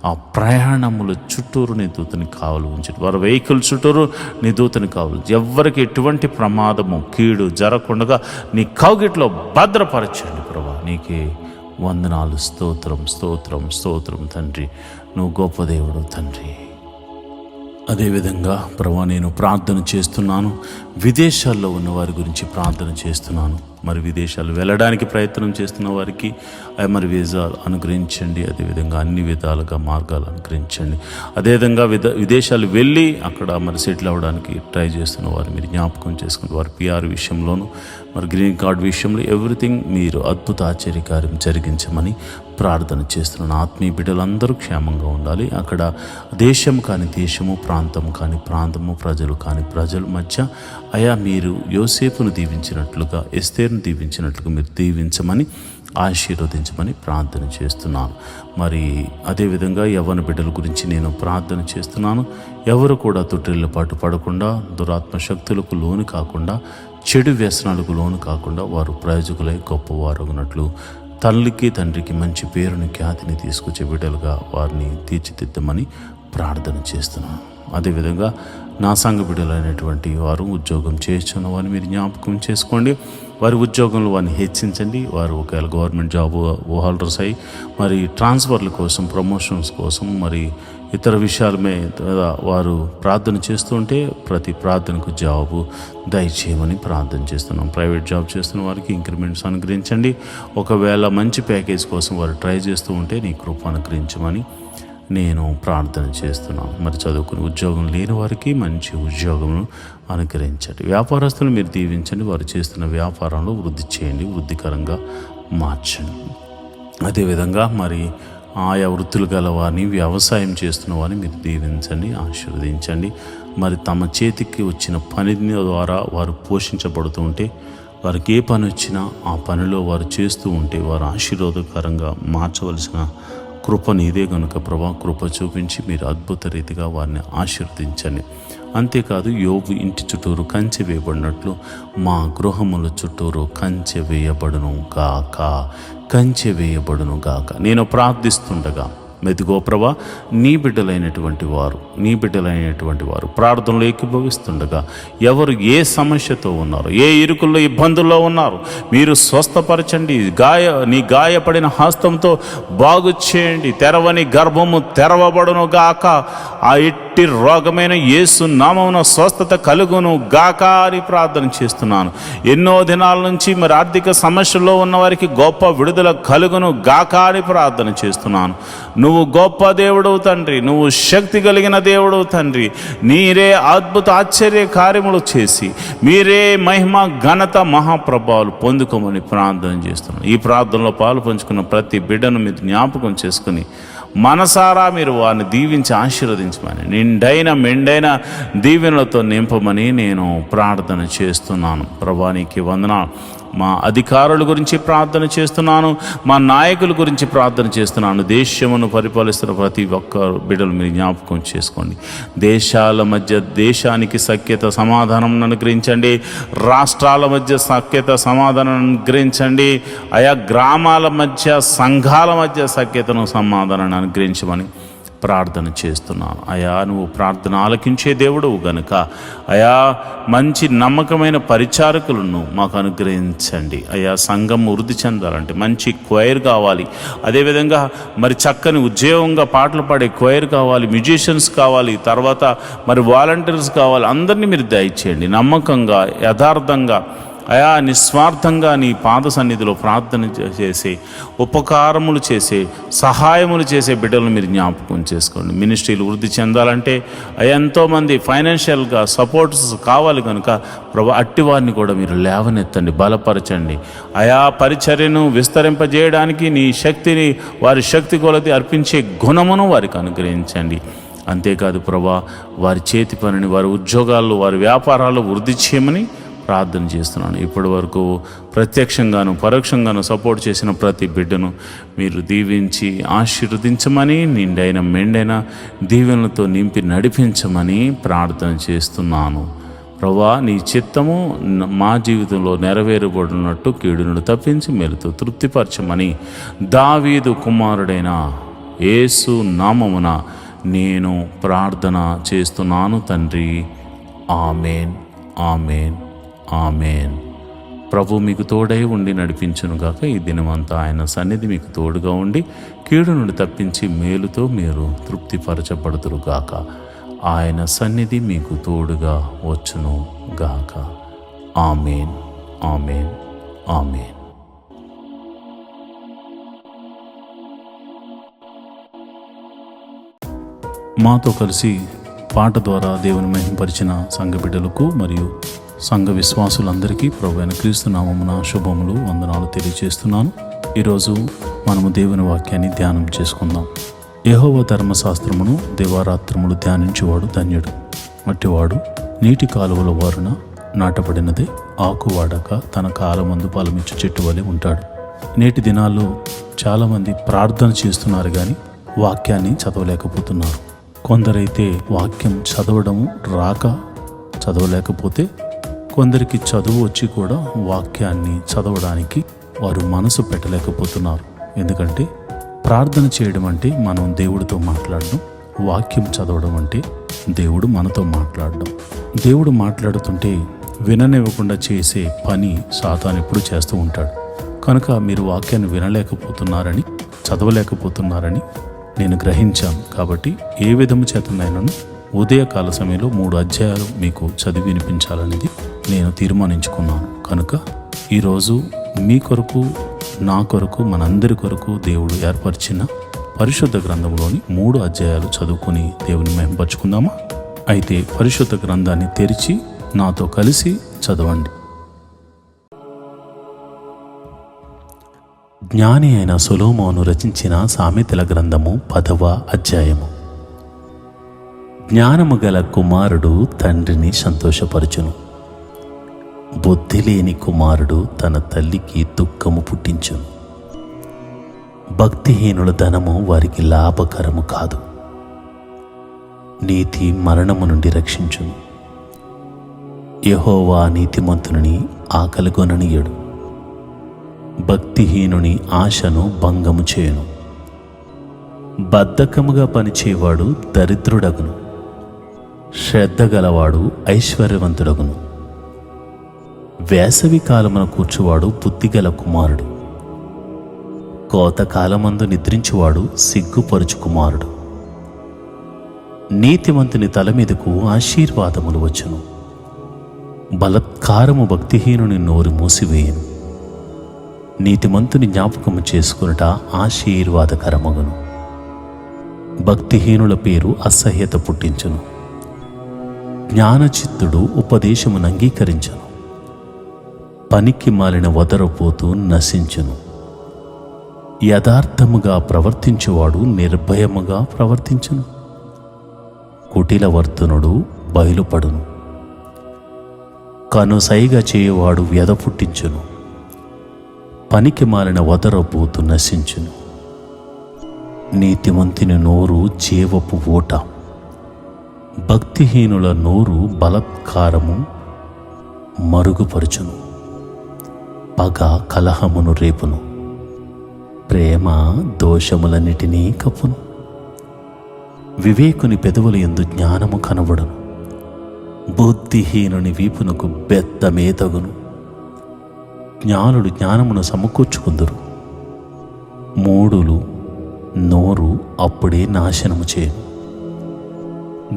ఆ ప్రయాణముల చుట్టూరు నీ దూతని కావలు ఉంచండి. వారి వెహికల్ చుట్టూరు నీ దూతని కావలు, ఎవరికి ఎటువంటి ప్రమాదము, కీడు జరగకుండా నీ కౌగిట్లో భద్రపరచండి ప్రభా. నీకే వందనాలు, స్తోత్రం, స్తోత్రం, స్తోత్రం తండ్రి. నువ్వు గొప్ప దేవుడు తండ్రి. అదేవిధంగా ప్రభా నేను ప్రార్థన చేస్తున్నాను, విదేశాల్లో ఉన్న వారి గురించి ప్రార్థన చేస్తున్నాను. మరి విదేశాలు వెళ్ళడానికి ప్రయత్నం చేస్తున్న వారికి మరి వీసాలు అనుగ్రహించండి. అదేవిధంగా అన్ని విధాలుగా మార్గాలు అనుగ్రహించండి. అదేవిధంగా విదేశాలు వెళ్ళి అక్కడ మరి సెటిల్ అవ్వడానికి ట్రై చేస్తున్న వారు మీరు జ్ఞాపకం చేసుకుని వారి పిఆర్ విషయంలోనూ మరి గ్రీన్ కార్డ్ విషయంలో ఎవ్రీథింగ్ మీరు అద్భుత ఆశ్చర్యకార్యం జరిగించమని ప్రార్థన చేస్తున్నాను. ఆత్మీయ బిడ్డలందరూ క్షేమంగా ఉండాలి. అక్కడ దేశం కాని దేశము, ప్రాంతం కాని ప్రాంతము, ప్రజలు కాని ప్రజల మధ్య అయా మీరు యోసేపును దీవించినట్లుగా, ఎస్తేరును దీవించినట్లుగా మీరు దీవించమని, ఆశీర్వదించమని ప్రార్థన చేస్తున్నాను. మరి అదేవిధంగా యవ్వన బిడ్డల గురించి నేను ప్రార్థన చేస్తున్నాను. ఎవరు కూడా తొట్టిళ్ళ పాటు పడకుండా, దురాత్మ శక్తులకు లోను కాకుండా, చెడు వ్యసనాలకు లోను కాకుండా వారు ప్రయోజకులై గొప్పవారు అగినట్లు తల్లికి తండ్రికి మంచి పేరుని, ఖ్యాతిని తీసుకొచ్చే బిడ్డలుగా వారిని తీర్చిదిద్దమని ప్రార్థన చేస్తున్నాను. అదేవిధంగా నా సంఘ బిడ్డలైనటువంటి వారు ఉద్యోగం చేస్తున్న వారిని మీరు జ్ఞాపకం చేసుకోండి. వారి ఉద్యోగంలో వారిని హెచ్చించండి. వారు ఒకవేళ గవర్నమెంట్ జాబ్ హోల్డర్స్ అయ్యి మరి ట్రాన్స్ఫర్ల కోసం, ప్రమోషన్స్ కోసం, మరి ఇతర విషయాల మీద వారు ప్రార్థన చేస్తూ ఉంటే ప్రతి ప్రార్థనకు జవాబు దయచేయమని ప్రార్థన చేస్తున్నాం. ప్రైవేట్ జాబ్ చేస్తున్న వారికి ఇంక్రిమెంట్స్ అనుగ్రహించండి. ఒకవేళ మంచి ప్యాకేజ్ కోసం వారు ట్రై చేస్తూ ఉంటే నీ కృప అనుగ్రహించమని నేను ప్రార్థన చేస్తున్నాను. మరి చదువుకుని ఉద్యోగం లేని వారికి మంచి ఉద్యోగమును అనుగ్రహించండి. వ్యాపారస్తులు మీరు దీవించండి. వారు చేస్తున్న వ్యాపారంలో వృద్ధి చేయండి, వృద్ధికరంగా మార్చండి. అదేవిధంగా మరి ఆయా వృత్తులు గల వారిని, వ్యవసాయం చేస్తున్న వారిని మీరు దీవించండి, ఆశీర్వదించండి. మరి తమ చేతికి వచ్చిన పని ద్వారా వారు పోషించబడుతూ ఉంటే, వారికి ఏ పని వచ్చినా ఆ పనిలో వారు చేస్తూ ఉంటే వారు ఆశీర్వాదకరంగా మార్చవలసిన కృప నీదే కనుక ప్రభా, కృప చూపించి మీరు అద్భుత రీతిగా వారిని ఆశీర్వదించండి. అంతేకాదు యోబు ఇంటి చుట్టూరు కంచె వేయబడినట్లు మా గృహముల చుట్టూరు కంచె వేయబడును గాక, కంచె వేయబడును గాక. నేను ప్రార్థిస్తుండగా మెదిగో ప్రభా, నీ బిడ్డలైనటువంటి వారు ప్రార్థనలో ఏకీభవిస్తుండగా ఎవరు ఏ సమస్యతో ఉన్నారు, ఏ ఇరుకుల్లో ఇబ్బందుల్లో ఉన్నారు, మీరు స్వస్థపరచండి. నీ గాయపడిన హస్తంతో బాగు చేయండి. తెరవని గర్భము తెరవబడును గాక. ఆ ఎట్టి రోగమైన యేసు నామమున స్వస్థత కలుగును గాక అని ప్రార్థన చేస్తున్నాను. ఎన్నో దినాల నుంచి మరి ఆర్థిక సమస్యల్లో ఉన్న వారికి గొప్ప విడుదల కలుగును గాక అని ప్రార్థన చేస్తున్నాను. నువ్వు గొప్ప దేవుడవు తండ్రి, నువ్వు శక్తి కలిగిన దేవుడవు తండ్రి. మీరే అద్భుత ఆశ్చర్య కార్యములు చేసి మీరే మహిమ ఘనత మహాప్రభావాలు పొందుకోమని ప్రార్థన చేస్తున్నాను. ఈ ప్రార్థనలో పాలు పంచుకున్న ప్రతి బిడ్డను మీరు జ్ఞాపకం చేసుకుని మనసారా మీరు వారిని దీవించి ఆశీర్వదించమని, నిండైన మెండైన దీవెనలతో నింపమని నేను ప్రార్థన చేస్తున్నాను. ప్రభా నీకు వందనాలు. మా అధికారుల గురించి ప్రార్థన చేస్తున్నాను, మా నాయకుల గురించి ప్రార్థన చేస్తున్నాను. దేశమును పరిపాలిస్తున్న ప్రతి ఒక్క బిడ్డలు మీరు జ్ఞాపకం చేసుకోండి. దేశాల మధ్య దేశానికి సఖ్యత సమాధానం అనుగ్రహించండి. రాష్ట్రాల మధ్య సఖ్యత సమాధానం అనుగ్రహించండి. ఆయా గ్రామాల మధ్య సంఘాల మధ్య సఖ్యతను సమాధానాన్ని అనుగ్రహించమని ప్రార్థన చేస్తున్నాను. అయా నువ్వు ప్రార్థన ఆలకించే దేవుడువు గనుక అయా మంచి నమ్మకమైన పరిచారకులను మాకు అనుగ్రహించండి. అయా సంఘం వృద్ధి చెందాలంటే మంచి క్వైర్ కావాలి. అదేవిధంగా మరి చక్కని ఉద్యోగంగా పాటలు పాడే క్వైర్ కావాలి, మ్యూజిషియన్స్ కావాలి, తర్వాత మరి వాలంటీర్స్ కావాలి. అందరినీ మీరు దయచేయండి. నమ్మకంగా యథార్థంగా అయా నిస్వార్థంగా నీ పాద సన్నిధిలో ప్రార్థన చేసే, ఉపకారములు చేసే, సహాయములు చేసే బిడ్డలను మీరు జ్ఞాపకం చేసుకోండి. మినిస్ట్రీలు వృద్ధి చెందాలంటే ఎంతోమంది ఫైనాన్షియల్గా సపోర్ట్స్ కావాలి కనుక ప్రభు అట్టి వారిని కూడా మీరు లేవనెత్తండి, బలపరచండి. ఆయా పరిచర్యను విస్తరింపజేయడానికి నీ శక్తిని వారి శక్తి కొలది అర్పించే గుణమును వారికి అనుగ్రహించండి. అంతేకాదు ప్రభా, వారి చేతి పనిని, వారి ఉద్యోగాల్లో, వారి వ్యాపారాలు వృద్ధి చేయమని ప్రార్థన చేస్తున్నాను. ఇప్పటి వరకు ప్రత్యక్షంగాను పరోక్షంగాను సపోర్ట్ చేసిన ప్రతి బిడ్డను మీరు దీవించి ఆశీర్వదించమని, నిండైన మెండైన దీవెనలతో నింపి నడిపించమని ప్రార్థన చేస్తున్నాను. ప్రభువా, నీ చిత్తము మా జీవితంలో నెరవేరబడినట్టు కీడును తప్పించి మేలుతో తృప్తిపరచమని దావీదు కుమారుడైన యేసు నామమున నేను ప్రార్థన చేస్తున్నాను తండ్రి. ఆమేన్, ఆమేన్, ఆమేన్. ప్రభు మీకు తోడై ఉండి నడిపించునుగాక. ఈ దినమంతా ఆయన సన్నిధి మీకు తోడుగా ఉండి కీడు నుండి తప్పించి మేలుతో మీరు తృప్తిపరచబడుతురుగాక. ఆయన సన్నిధి మీకు తోడుగా వచ్చును గాక. ఆమేన్, ఆమేన్, ఆమేన్. మాతో కలిసి పాట ద్వారా దేవుని మహింపరిచిన సంఘ బిడ్డలకు మరియు సంఘ విశ్వాసులందరికీ ప్రభువైన క్రీస్తు నామమున శుభములు, వందనాలు తెలియజేస్తున్నాను. ఈరోజు మనము దేవుని వాక్యాన్ని ధ్యానం చేసుకుందాం. యెహోవా ధర్మశాస్త్రమును దివారాత్రములు ధ్యానించేవాడు ధన్యుడు. మట్టివాడు నీటి కాలువల వారున నాటబడినదే, ఆకు వాడక తన కాలమందు ఫలమిచ్చు చెట్టు వలె ఉంటాడు. నేటి దినాల్లో చాలామంది ప్రార్థన చేస్తున్నారు కానీ వాక్యాన్ని చదవలేకపోతున్నారు. కొందరైతే వాక్యం చదవడం రాక చదవలేకపోతే, కొందరికి చదువు వచ్చి కూడా వాక్యాన్ని చదవడానికి వారు మనసు పెట్టలేకపోతున్నారు. ఎందుకంటే ప్రార్థన చేయడం అంటే మనం దేవుడితో మాట్లాడడం, వాక్యం చదవడం అంటే దేవుడు మనతో మాట్లాడడం. దేవుడు మాట్లాడుతుంటే విననివ్వకుండా చేసే పని సాతాను ఎప్పుడు చేస్తూ ఉంటాడు. కనుక మీరు వాక్యాన్ని వినలేకపోతున్నారని, చదవలేకపోతున్నారని నేను గ్రహించాను. కాబట్టి ఏ విధము చేతనైనాను ఉదయకాల సమయంలో 3 అధ్యాయాలు మీకు చదివి వినిపించాలనేది నేను తీర్మానించుకున్నాను. కనుక ఈరోజు మీ కొరకు, నా కొరకు, మనందరి కొరకు దేవుడు ఏర్పరిచిన పరిశుద్ధ గ్రంథంలోని 3 అధ్యాయాలు చదువుకుని దేవుని మహింపరచుకుందామా? అయితే పరిశుద్ధ గ్రంథాన్ని తెరిచి నాతో కలిసి చదవండి. జ్ఞాని అయిన సొలొమోను రచించిన సామెతల గ్రంథము 10వ అధ్యాయము. జ్ఞానము గల కుమారుడు తండ్రిని సంతోషపరచును, బుద్ధి లేని కుమారుడు తన తల్లికి దుఃఖము పుట్టించును. భక్తిహీనుల ధనము వారికి లాభకరము కాదు, నీతి మరణము నుండి రక్షించును. యెహోవా నీతిమంతుని ఆకలిగొననీయడు, భక్తిహీనుని ఆశను భంగము చేయును. బద్ధకముగా పనిచేవాడు దరిద్రుడగును, శ్రద్ధ గలవాడు ఐశ్వర్యవంతుడగును. వేసవి కాలమున కూర్చువాడు బుద్ధిగల కుమారుడు, కోతకాలమందు నిద్రించువాడు సిగ్గుపరుచు కుమారుడు. నీతిమంతుని తల మీదకు ఆశీర్వాదములు వచ్చును, బలత్కారము భక్తిహీనుని నోరు మూసివేయును. నీతిమంతుని జ్ఞాపకము చేసుకునుట ఆశీర్వాదకరమగును, భక్తిహీనుల పేరు అసహ్యత పుట్టించును. జ్ఞానచిత్తుడు ఉపదేశమును అంగీకరించును, పనికి మాలిన వదరపోతూ నశించును. యథార్థముగా ప్రవర్తించువాడు నిర్భయముగా ప్రవర్తించును, కుటిలవర్తనుడు బయలుపడును. కనుసైగా చేయువాడు వ్యధ పుట్టించును, పనికి మాలిన వదరపోతూ నశించును. నీతిమంతుని నోరు జీవపు ఊట, భక్తిహీనుల నోరు బలత్కారము మరుగుపరుచును. పగ కలహమును రేపును, ప్రేమ దోషములన్నిటినీ కప్పును. వివేకుని పెదవుల యందు జ్ఞానము కనబడును, బుద్ధిహీనుని వీపునకు బెత్తమే తగును. జ్ఞానుడు జ్ఞానమును సమకూర్చుకుందురు, మూఢులు నోరు అప్పుడే నాశనము చేయను.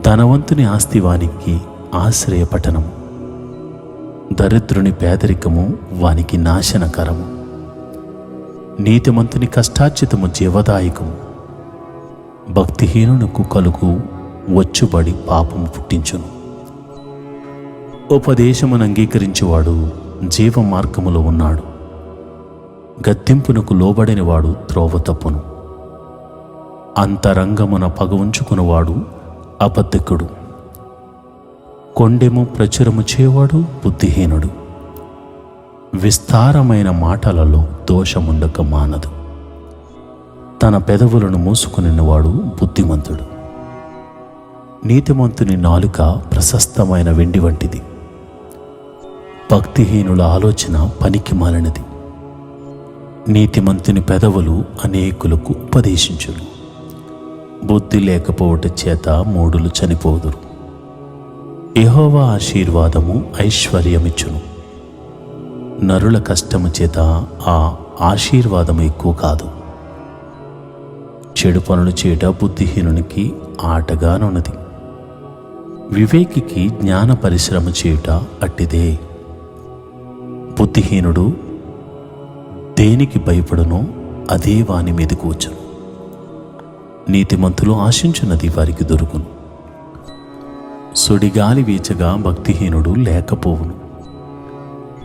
ధనవంతుని ఆస్తి వానికి ఆశ్రయపట్టణము, దరిద్రుని పేదరికము వానికి నాశనకరము. నీతిమంతుని కష్టార్జితము జీవదాయకము, భక్తిహీనునకు కలుగు వచ్చుబడి పాపము పుట్టించును. ఉపదేశమును అంగీకరించేవాడు జీవ మార్గములో ఉన్నాడు, గద్దింపునకు లోబడినవాడు త్రోవ తప్పును. అంతరంగమున పగ ఉంచుకున్నవాడు అబద్ధికుడు, కొండెము ప్రచురము చేయవాడు బుద్ధిహీనుడు. విస్తారమైన మాటలలో దోషముండక మానదు, తన పెదవులను మూసుకునివాడు బుద్ధిమంతుడు. నీతిమంతుని నాలుక ప్రశస్తమైన వెండి వంటిది, భక్తిహీనుల ఆలోచన పనికి మాలినది. నీతిమంతుని పెదవులు అనేకులకు ఉపదేశించును, బుద్ధి లేకపోవట చేత మూఢులు చనిపోదురు. యెహోవా ఆశీర్వాదము ఐశ్వర్యమిచ్చును, నరుల కష్టము చేత ఆ ఆశీర్వాదము ఎక్కువ కాదు. చెడు పనులు చేయట బుద్ధిహీనునికి ఆటగానున్నది, వివేకికి జ్ఞాన పరిశ్రమ చేయుట అట్టిదే. బుద్ధిహీనుడు దేనికి భయపడునో అదే వాని మీదకు వచ్చును, నీతిమంతులు ఆశించున్నది వారికి దొరుకును. సుడిగాలి వీచగా భక్తిహీనుడు లేకపోవును,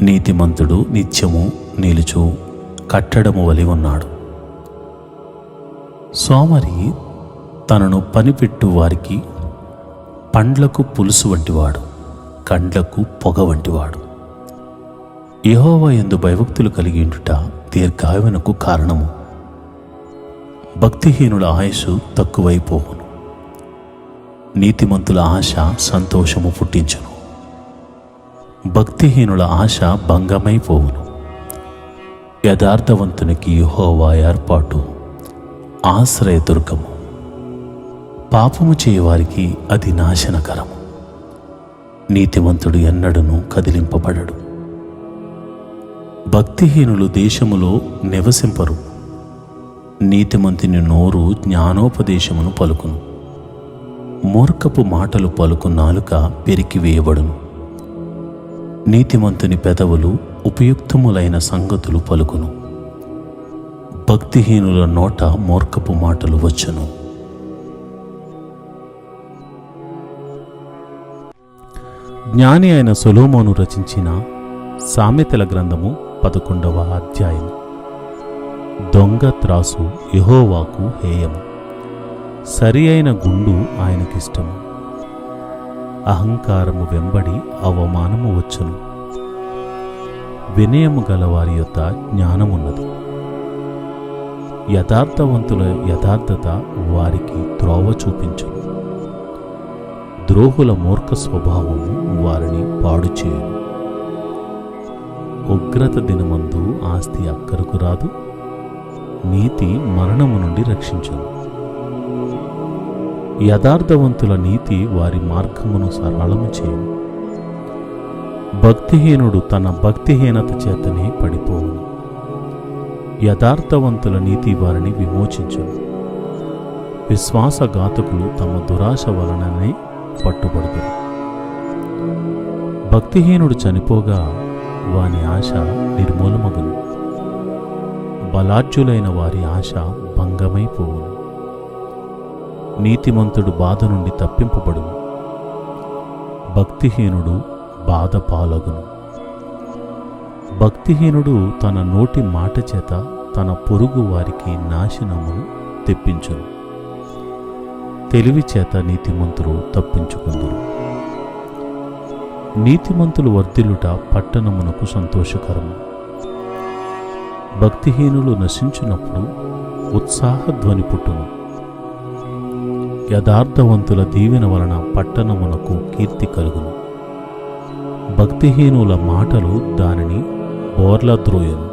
నీతిమంతుడు నిత్యము నిలుచు కట్టడము వలె ఉన్నాడు. సోమరి తనను పనిపెట్టు వారికి పండ్లకు పులుసు వంటివాడు, కండ్లకు పొగ వంటివాడు. యెహోవా యందు భయభక్తులు కలిగి ఉండుట దీర్ఘాయువునకు కారణము, భక్తిహీనుల ఆయుస్సు తక్కువైపోవును. నీతిమంతుల ఆశ సంతోషము పుట్టించును, భక్తిహీనుల ఆశ భంగమైపోవును. యథార్థవంతునికి యెహోవా ఏర్పాటు ఆశ్రయదుర్గము, పాపము చేయవారికి అది నాశనకరము. నీతిమంతుడు ఎన్నడూను కదిలింపబడడు, భక్తిహీనులు దేశములో నివసింపరు. నీతిమంతుని నోరు జ్ఞానోపదేశమును పలుకును, మూర్ఖపు మాటలు పలుకు నాలుక పెరికివేయబడును. నీతిమంతుని పెదవులు ఉపయుక్తములైన సంగతులు పలుకును, భక్తిహీనుల నోట మూర్ఖపు మాటలు వచ్చును. జ్ఞాని అయిన సొలొమోను రచించిన సామెతల గ్రంథము 11వ అధ్యాయం. దొంగ త్రాసు యెహోవాకు హేయము, సరి అయిన గుండు ఆయనకిష్టము. అహంకారము వెంబడి అవమానము వచ్చును, వినయము గలవారి యొద్ద జ్ఞానమున్నది. యథార్థవంతుల యథార్థత వారికి త్రోవ చూపించును, ద్రోహుల మూర్ఖ స్వభావము వారిని పాడు చేయును. ఉగ్రత దినమందు ఆస్తి అక్కరకు రాదు, నీతి మరణము నుండి రక్షించును. యథార్థవంతుల నీతి వారి మార్గమును సరళము చేయును. భక్తిహీనుడు తన భక్తిహీనత చేతనే పడిపోవును. యథార్థవంతుల నీతి వారిని విమోచించును. విశ్వాసఘాతకులు తమ దురాశ వలననే పట్టుబడుదురు. భక్తిహీనుడు చనిపోగా వాని ఆశ నిర్మూలమగును. బలాఢ్యులైన వారి ఆశ భంగమైపోవును. నీతిమంతుడు బాధ నుండి తప్పింపబడును. భక్తిహీనుడు బాధ పాలగును. భక్తిహీనుడు తన నోటి మాట చేత తన పొరుగు వారికి నాశనమును తెప్పించును. తెలివి చేత నీతిమంతులు తప్పించుకుందురు. నీతిమంతులు వర్ధిల్లుట పట్టణమునకు సంతోషకరము. భక్తిహీనులు నశించినప్పుడు ఉత్సాహధ్వని పుట్టును. యథార్థవంతుల దీవెన వలన పట్టణమునకు కీర్తి కలుగును. భక్తిహీనుల మాటలు దానిని బోర్లద్రోయను.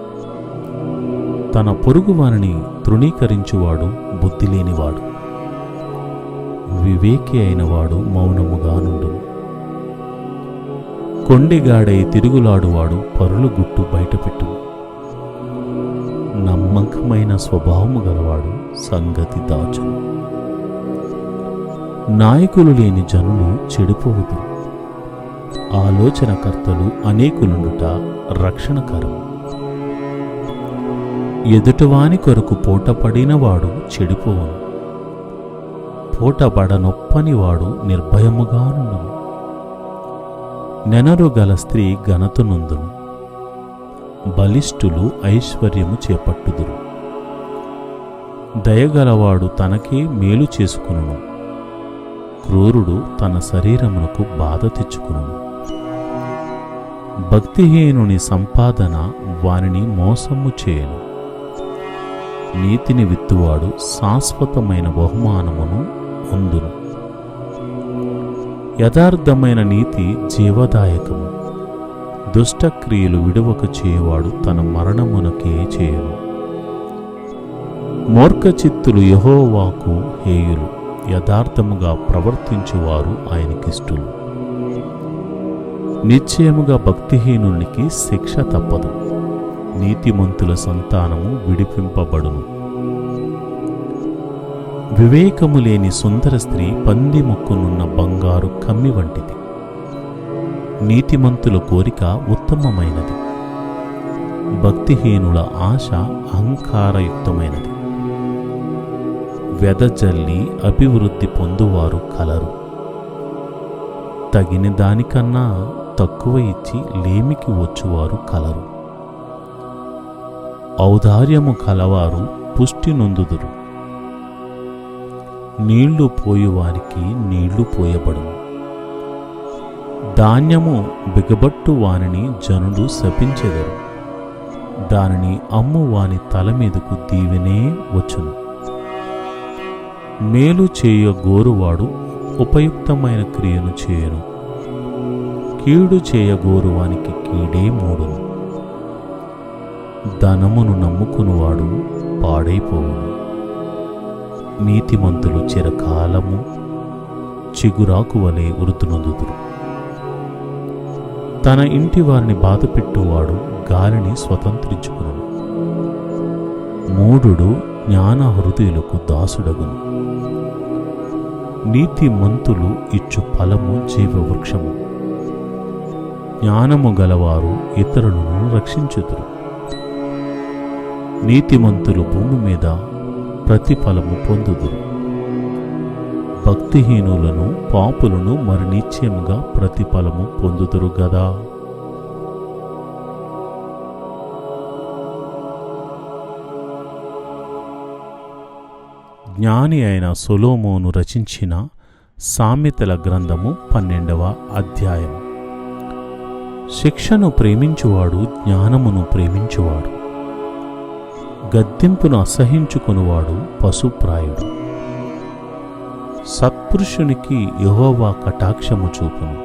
తన పొరుగు వారిని తృణీకరించువాడు బుద్ధిలేనివాడు. వివేకి అయినవాడు మౌనముగా నుండును. కొండిగాడై తిరుగులాడువాడు పరుల గుట్టు బయటపెట్టును. నమ్మకమైన స్వభావము గలవాడు సంగతి దాచును. నాయకులు లేని జనులు చెడిపోవుదురు. ఆలోచనకర్తలు అనేకులుండుట రక్షణకరం. ఎదుటివాని కొరకు పోటపడినవాడు చెడిపోవును. పోటబడనొప్పనివాడు నిర్భయముగా నుండును. నెనరు గల స్త్రీ ఘనతనుందును. బలిష్ఠులు ఐశ్వర్యము చేపట్టుదురు. దయగలవాడు తనకే మేలు చేసుకును. క్రూరుడు తన శరీరమునకు బాధ తెచ్చుకును. భక్తిహీనుని సంపాదన వానిని మోసము చేయను. నీతిని విత్తువాడు శాశ్వతమైన బహుమానమును పొందును. యథార్థమైన నీతి జీవదాయకము. దుష్టక్రియలు విడువక చేయువాడు తన మరణమునకే చేయును. మూర్ఖచిత్తులు యెహోవాకు హేయులు. యథార్థముగా ప్రవర్తించువారు ఆయనకిష్టులు. నిశ్చయముగా భక్తిహీనునికి శిక్ష తప్పదు. నీతిమంతుల సంతానము విడిపింపబడును. వివేకము లేని సుందర స్త్రీ పంది ముక్కునున్న బంగారు కమ్మి వంటిది. నీతిమంతుల కోరిక ఉత్తమమైనది. భక్తిహీనుల ఆశ అహంకారయుక్తమైనది. వెదజల్లి అభివృద్ధి పొందువారు కలరు. తగిన దానికన్నా తక్కువ ఇచ్చి లేమికి వచ్చువారు కలరు. ఔదార్యము కలవారు పుష్టి నొందుదురు. నీళ్లు పోయువానికి నీళ్లు పోయబడును. ధాన్యము బిగబట్టు వానిని జనులు శపించెదరు. దానిని అమ్ము వాని తల మీదకు దీవెనే వచ్చును. మేలు చేయ గోరువాడు ఉపయుక్తమైన క్రియను చేయను. కీడు చేయగోరువానికి కీడే మూడును. ధనమును నమ్ముకునివాడు పాడైపోవును. నీతిమంతులు చిరకాలము చిగురాకు వలె వృద్ధునొందుదురు. తన ఇంటి వారిని బాధపెట్టువాడు గాలిని స్వతంత్రించుకును. మూఢుడు జ్ఞాన హృదయులకు దాసుడగును. నీతిమంతులు ఇచ్చు ఫలము జీవవృక్షము. జ్ఞానము గలవారు ఇతరులను రక్షించుదురు. నీతిమంతులు భూమి మీద ప్రతిఫలము పొందుదురు. భక్తిహీనులను పాపులను మరి నిశ్చయముగా ప్రతిఫలము పొందుదురు గదా. జ్ఞాని అయిన సొలొమోను రచించిన సామెతల గ్రంథము 12వ అధ్యాయం. శిక్షను ప్రేమించువాడు జ్ఞానమును ప్రేమించువాడు. గద్దింపును అసహించుకునివాడు పశుప్రాయుడు. సత్పురుషునికి యెహోవా కటాక్షము చూపును.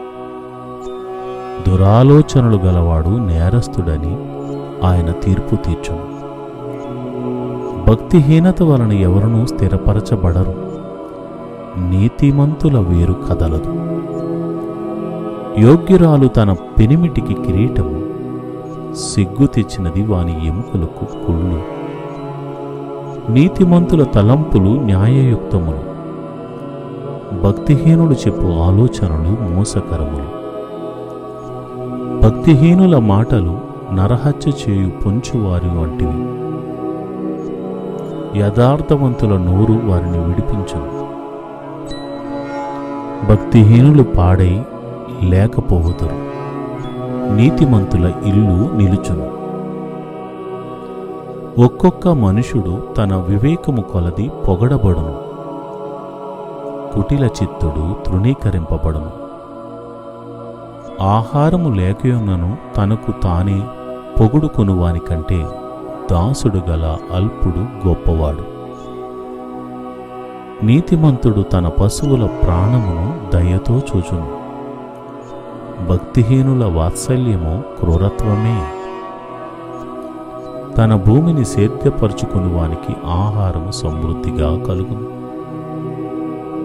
దురాలోచనలు గలవాడు నేరస్తుడని ఆయన తీర్పు తీర్చును. భక్తిహీనత వలన ఎవరునూ స్థిరపరచబడరు. నీతిమంతుల వేరు కదలదు. యోగ్యురాలు తన పెనిమిటికి కిరీటము, సిగ్గు తెచ్చినది వాని ఎముకలకు కుళ్ళు. నీతిమంతుల తలంపులు న్యాయయుక్తములు, భక్తిహీనులు చెప్పు ఆలోచనలు మోసకరములు. భక్తిహీనుల మాటలు నరహత్య చేయు పొంచువారి వంటివి. యథార్థవంతుల నోరు వారిని విడిపించును. భక్తిహీనులు పాడై లేకపోవుదురు, నీతిమంతుల ఇల్లు నిలుచును. ఒక్కొక్క మనుషుడు తన వివేకము కొలది పొగడబడును, కుటిల చిత్తుడు తృణీకరింపబడును. ఆహారము లేకయున్నను తనకు తానే పొగుడుకొనువాని కంటే దాసుడు గల అల్పుడు గొప్పవాడు. నీతిమంతుడు తన పశువుల ప్రాణమును దయతో చూచును, భక్తిహీనుల వాత్సల్యము క్రూరత్వమే. తన భూమిని సేద్యపరుచుకుని వానికి ఆహారము సమృద్ధిగా కలుగును.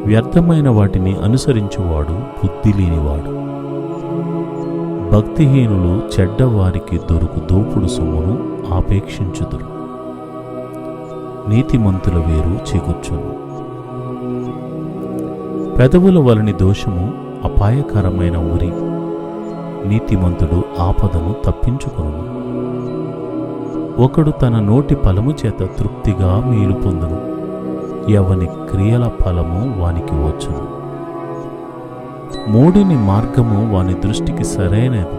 వ్యర్థమైన వాటిని అనుసరించువాడు బుద్ధి లేనివాడు. భక్తిహీనులు చెడ్డవారికి దొరుకు దోపుడు సొమ్మును ఆపేక్షించుదురు, నీతిమంతుల వేరు చిగుర్చును. పెదవుల వలని దోషము అపాయకరమైన ఉరి, నీతిమంతుడు ఆపదను తప్పించుకొనును. ఒకడు తన నోటి ఫలము చేత తృప్తిగా మేలు పొందును, ఎవని క్రియల ఫలము వానికి వచ్చును. మూడిని మార్గము వాని దృష్టికి సరైనది,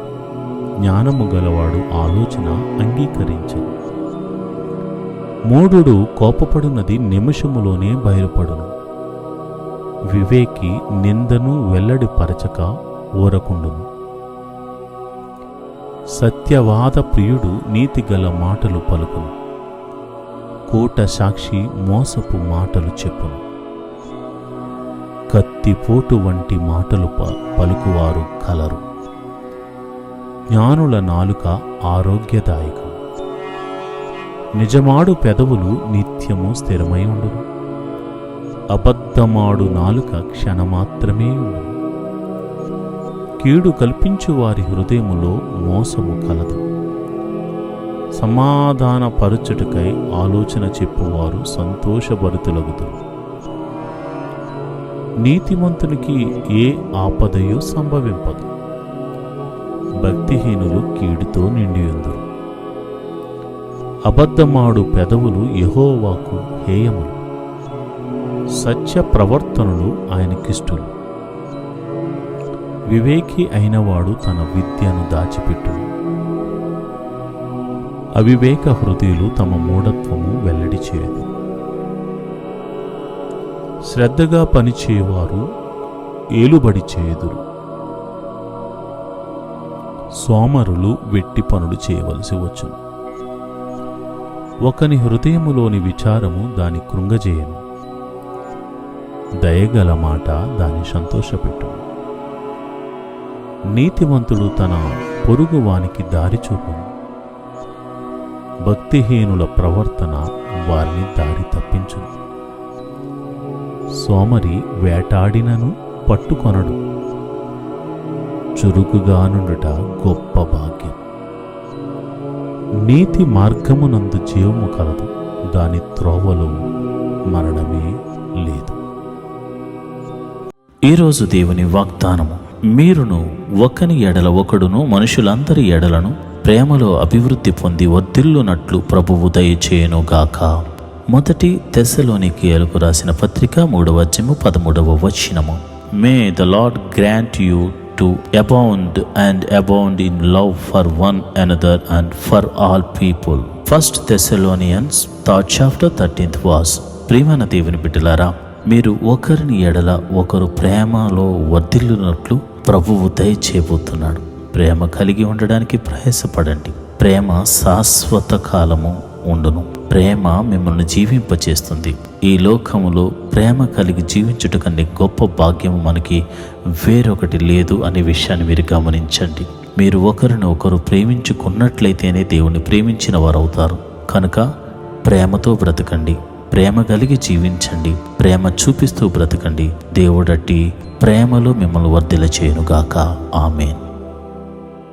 జ్ఞానము గలవాడు ఆలోచన అంగీకరించు. మూఢుడు కోపపడునది నిమిషములోనే బయలుపడును, వివేకి నిందను వెల్లడి పరచక ఊరకుండును. సత్యవాద ప్రియుడు నీతిగల మాటలు పలుకును, కూట సాక్షి మోసపు మాటలు చెప్పును. కత్తిపోటు వంటి మాటలు పలుకువారు కలరు, జ్ఞానుల నాలుక ఆరోగ్యదాయకం. నిజమాడు పెదవులు నిత్యము స్థిరమై ఉండును, అబద్ధమాడు నాలుక క్షణమాత్రమే ఉండును. కీడు కల్పించు వారి హృదయములో మోసము కలదు, సమాధాన పరుచుటకై ఆలోచన చెప్పువారు సంతోషభరితులగుదురు. నీతిమంతునికి ఏ ఆపదయో సంభవింపదు, భక్తిహీనులు కీడుతో నిండియుందురు. అబద్ధమాడు పెదవులు యెహోవాకు హేయములు, సత్య ప్రవర్తనలు ఆయనకిష్టులు. వివేకి అయినవాడు తన విద్యను దాచిపెట్టును, అవివేక హృదయులు తమ మూఢత్వము వెల్లడి చేయదు. శ్రద్ధగా పనిచేయవారు ఏలుబడి చేయుదురు, సోమరులు వెట్టి పనులు చేయవలసి వచ్చును. ఒకని హృదయములోని విచారము దాని కృంగజేయను, దయగల మాట దాని సంతోషపెట్టును. నీతిమంతుడు తన పొరుగువానికి దారి చూపును, భక్తిహీనుల ప్రవర్తన వారిని దారి తప్పించును. సోమరి వేటాడినను పట్టుకొనడు, చురుకుగానుండుట గొప్ప భాగ్యం. నీతి మార్గమునందు జీవము కలదు, దాని త్రోవలో మరణమే లేదు. ఈరోజు దేవుని వాగ్దానము, మీరును ఒకని ఎడల ఒకడును మనుషులందరి ఎడలను ప్రేమలో అభివృద్ధి పొంది వర్ధిల్లునట్లు ప్రభువు దయచేయునుగాక. మొదటి తెస్సలోనికీయులకు రాసిన పత్రిక 3:13. May the lord grant you to abound and abound in love for one another and for all people. 1 Thessalonians 13th. ప్రియమైన దేవుని బిడ్డలారా, మీరు ఒకరిని ఎడల ఒకరు ప్రేమలో వర్ధిల్లునట్లు ప్రభువు దయచేయబోతున్నాడు. ప్రేమ కలిగి ఉండడానికి ప్రయాసపడండి. ప్రేమ శాశ్వత కాలము ఉండును. ప్రేమ మిమ్మల్ని జీవింపచేస్తుంది. ఈ లోకములో ప్రేమ కలిగి జీవించుట కన్నా గొప్ప భాగ్యము మనకి వేరొకటి లేదు అనే విషయాన్ని మీరు గమనించండి. మీరు ఒకరిని ఒకరు ప్రేమించుకున్నట్లయితేనే దేవుణ్ణి ప్రేమించిన వారు అవుతారు. కనుక ప్రేమతో బ్రతకండి, ప్రేమ కలిగి జీవించండి, ప్రేమ చూపిస్తూ బ్రతకండి. దేవుడట్టి ప్రేమలో మిమ్మల్ని వర్ధిల్ల చేయనుగాక. ఆమేన్.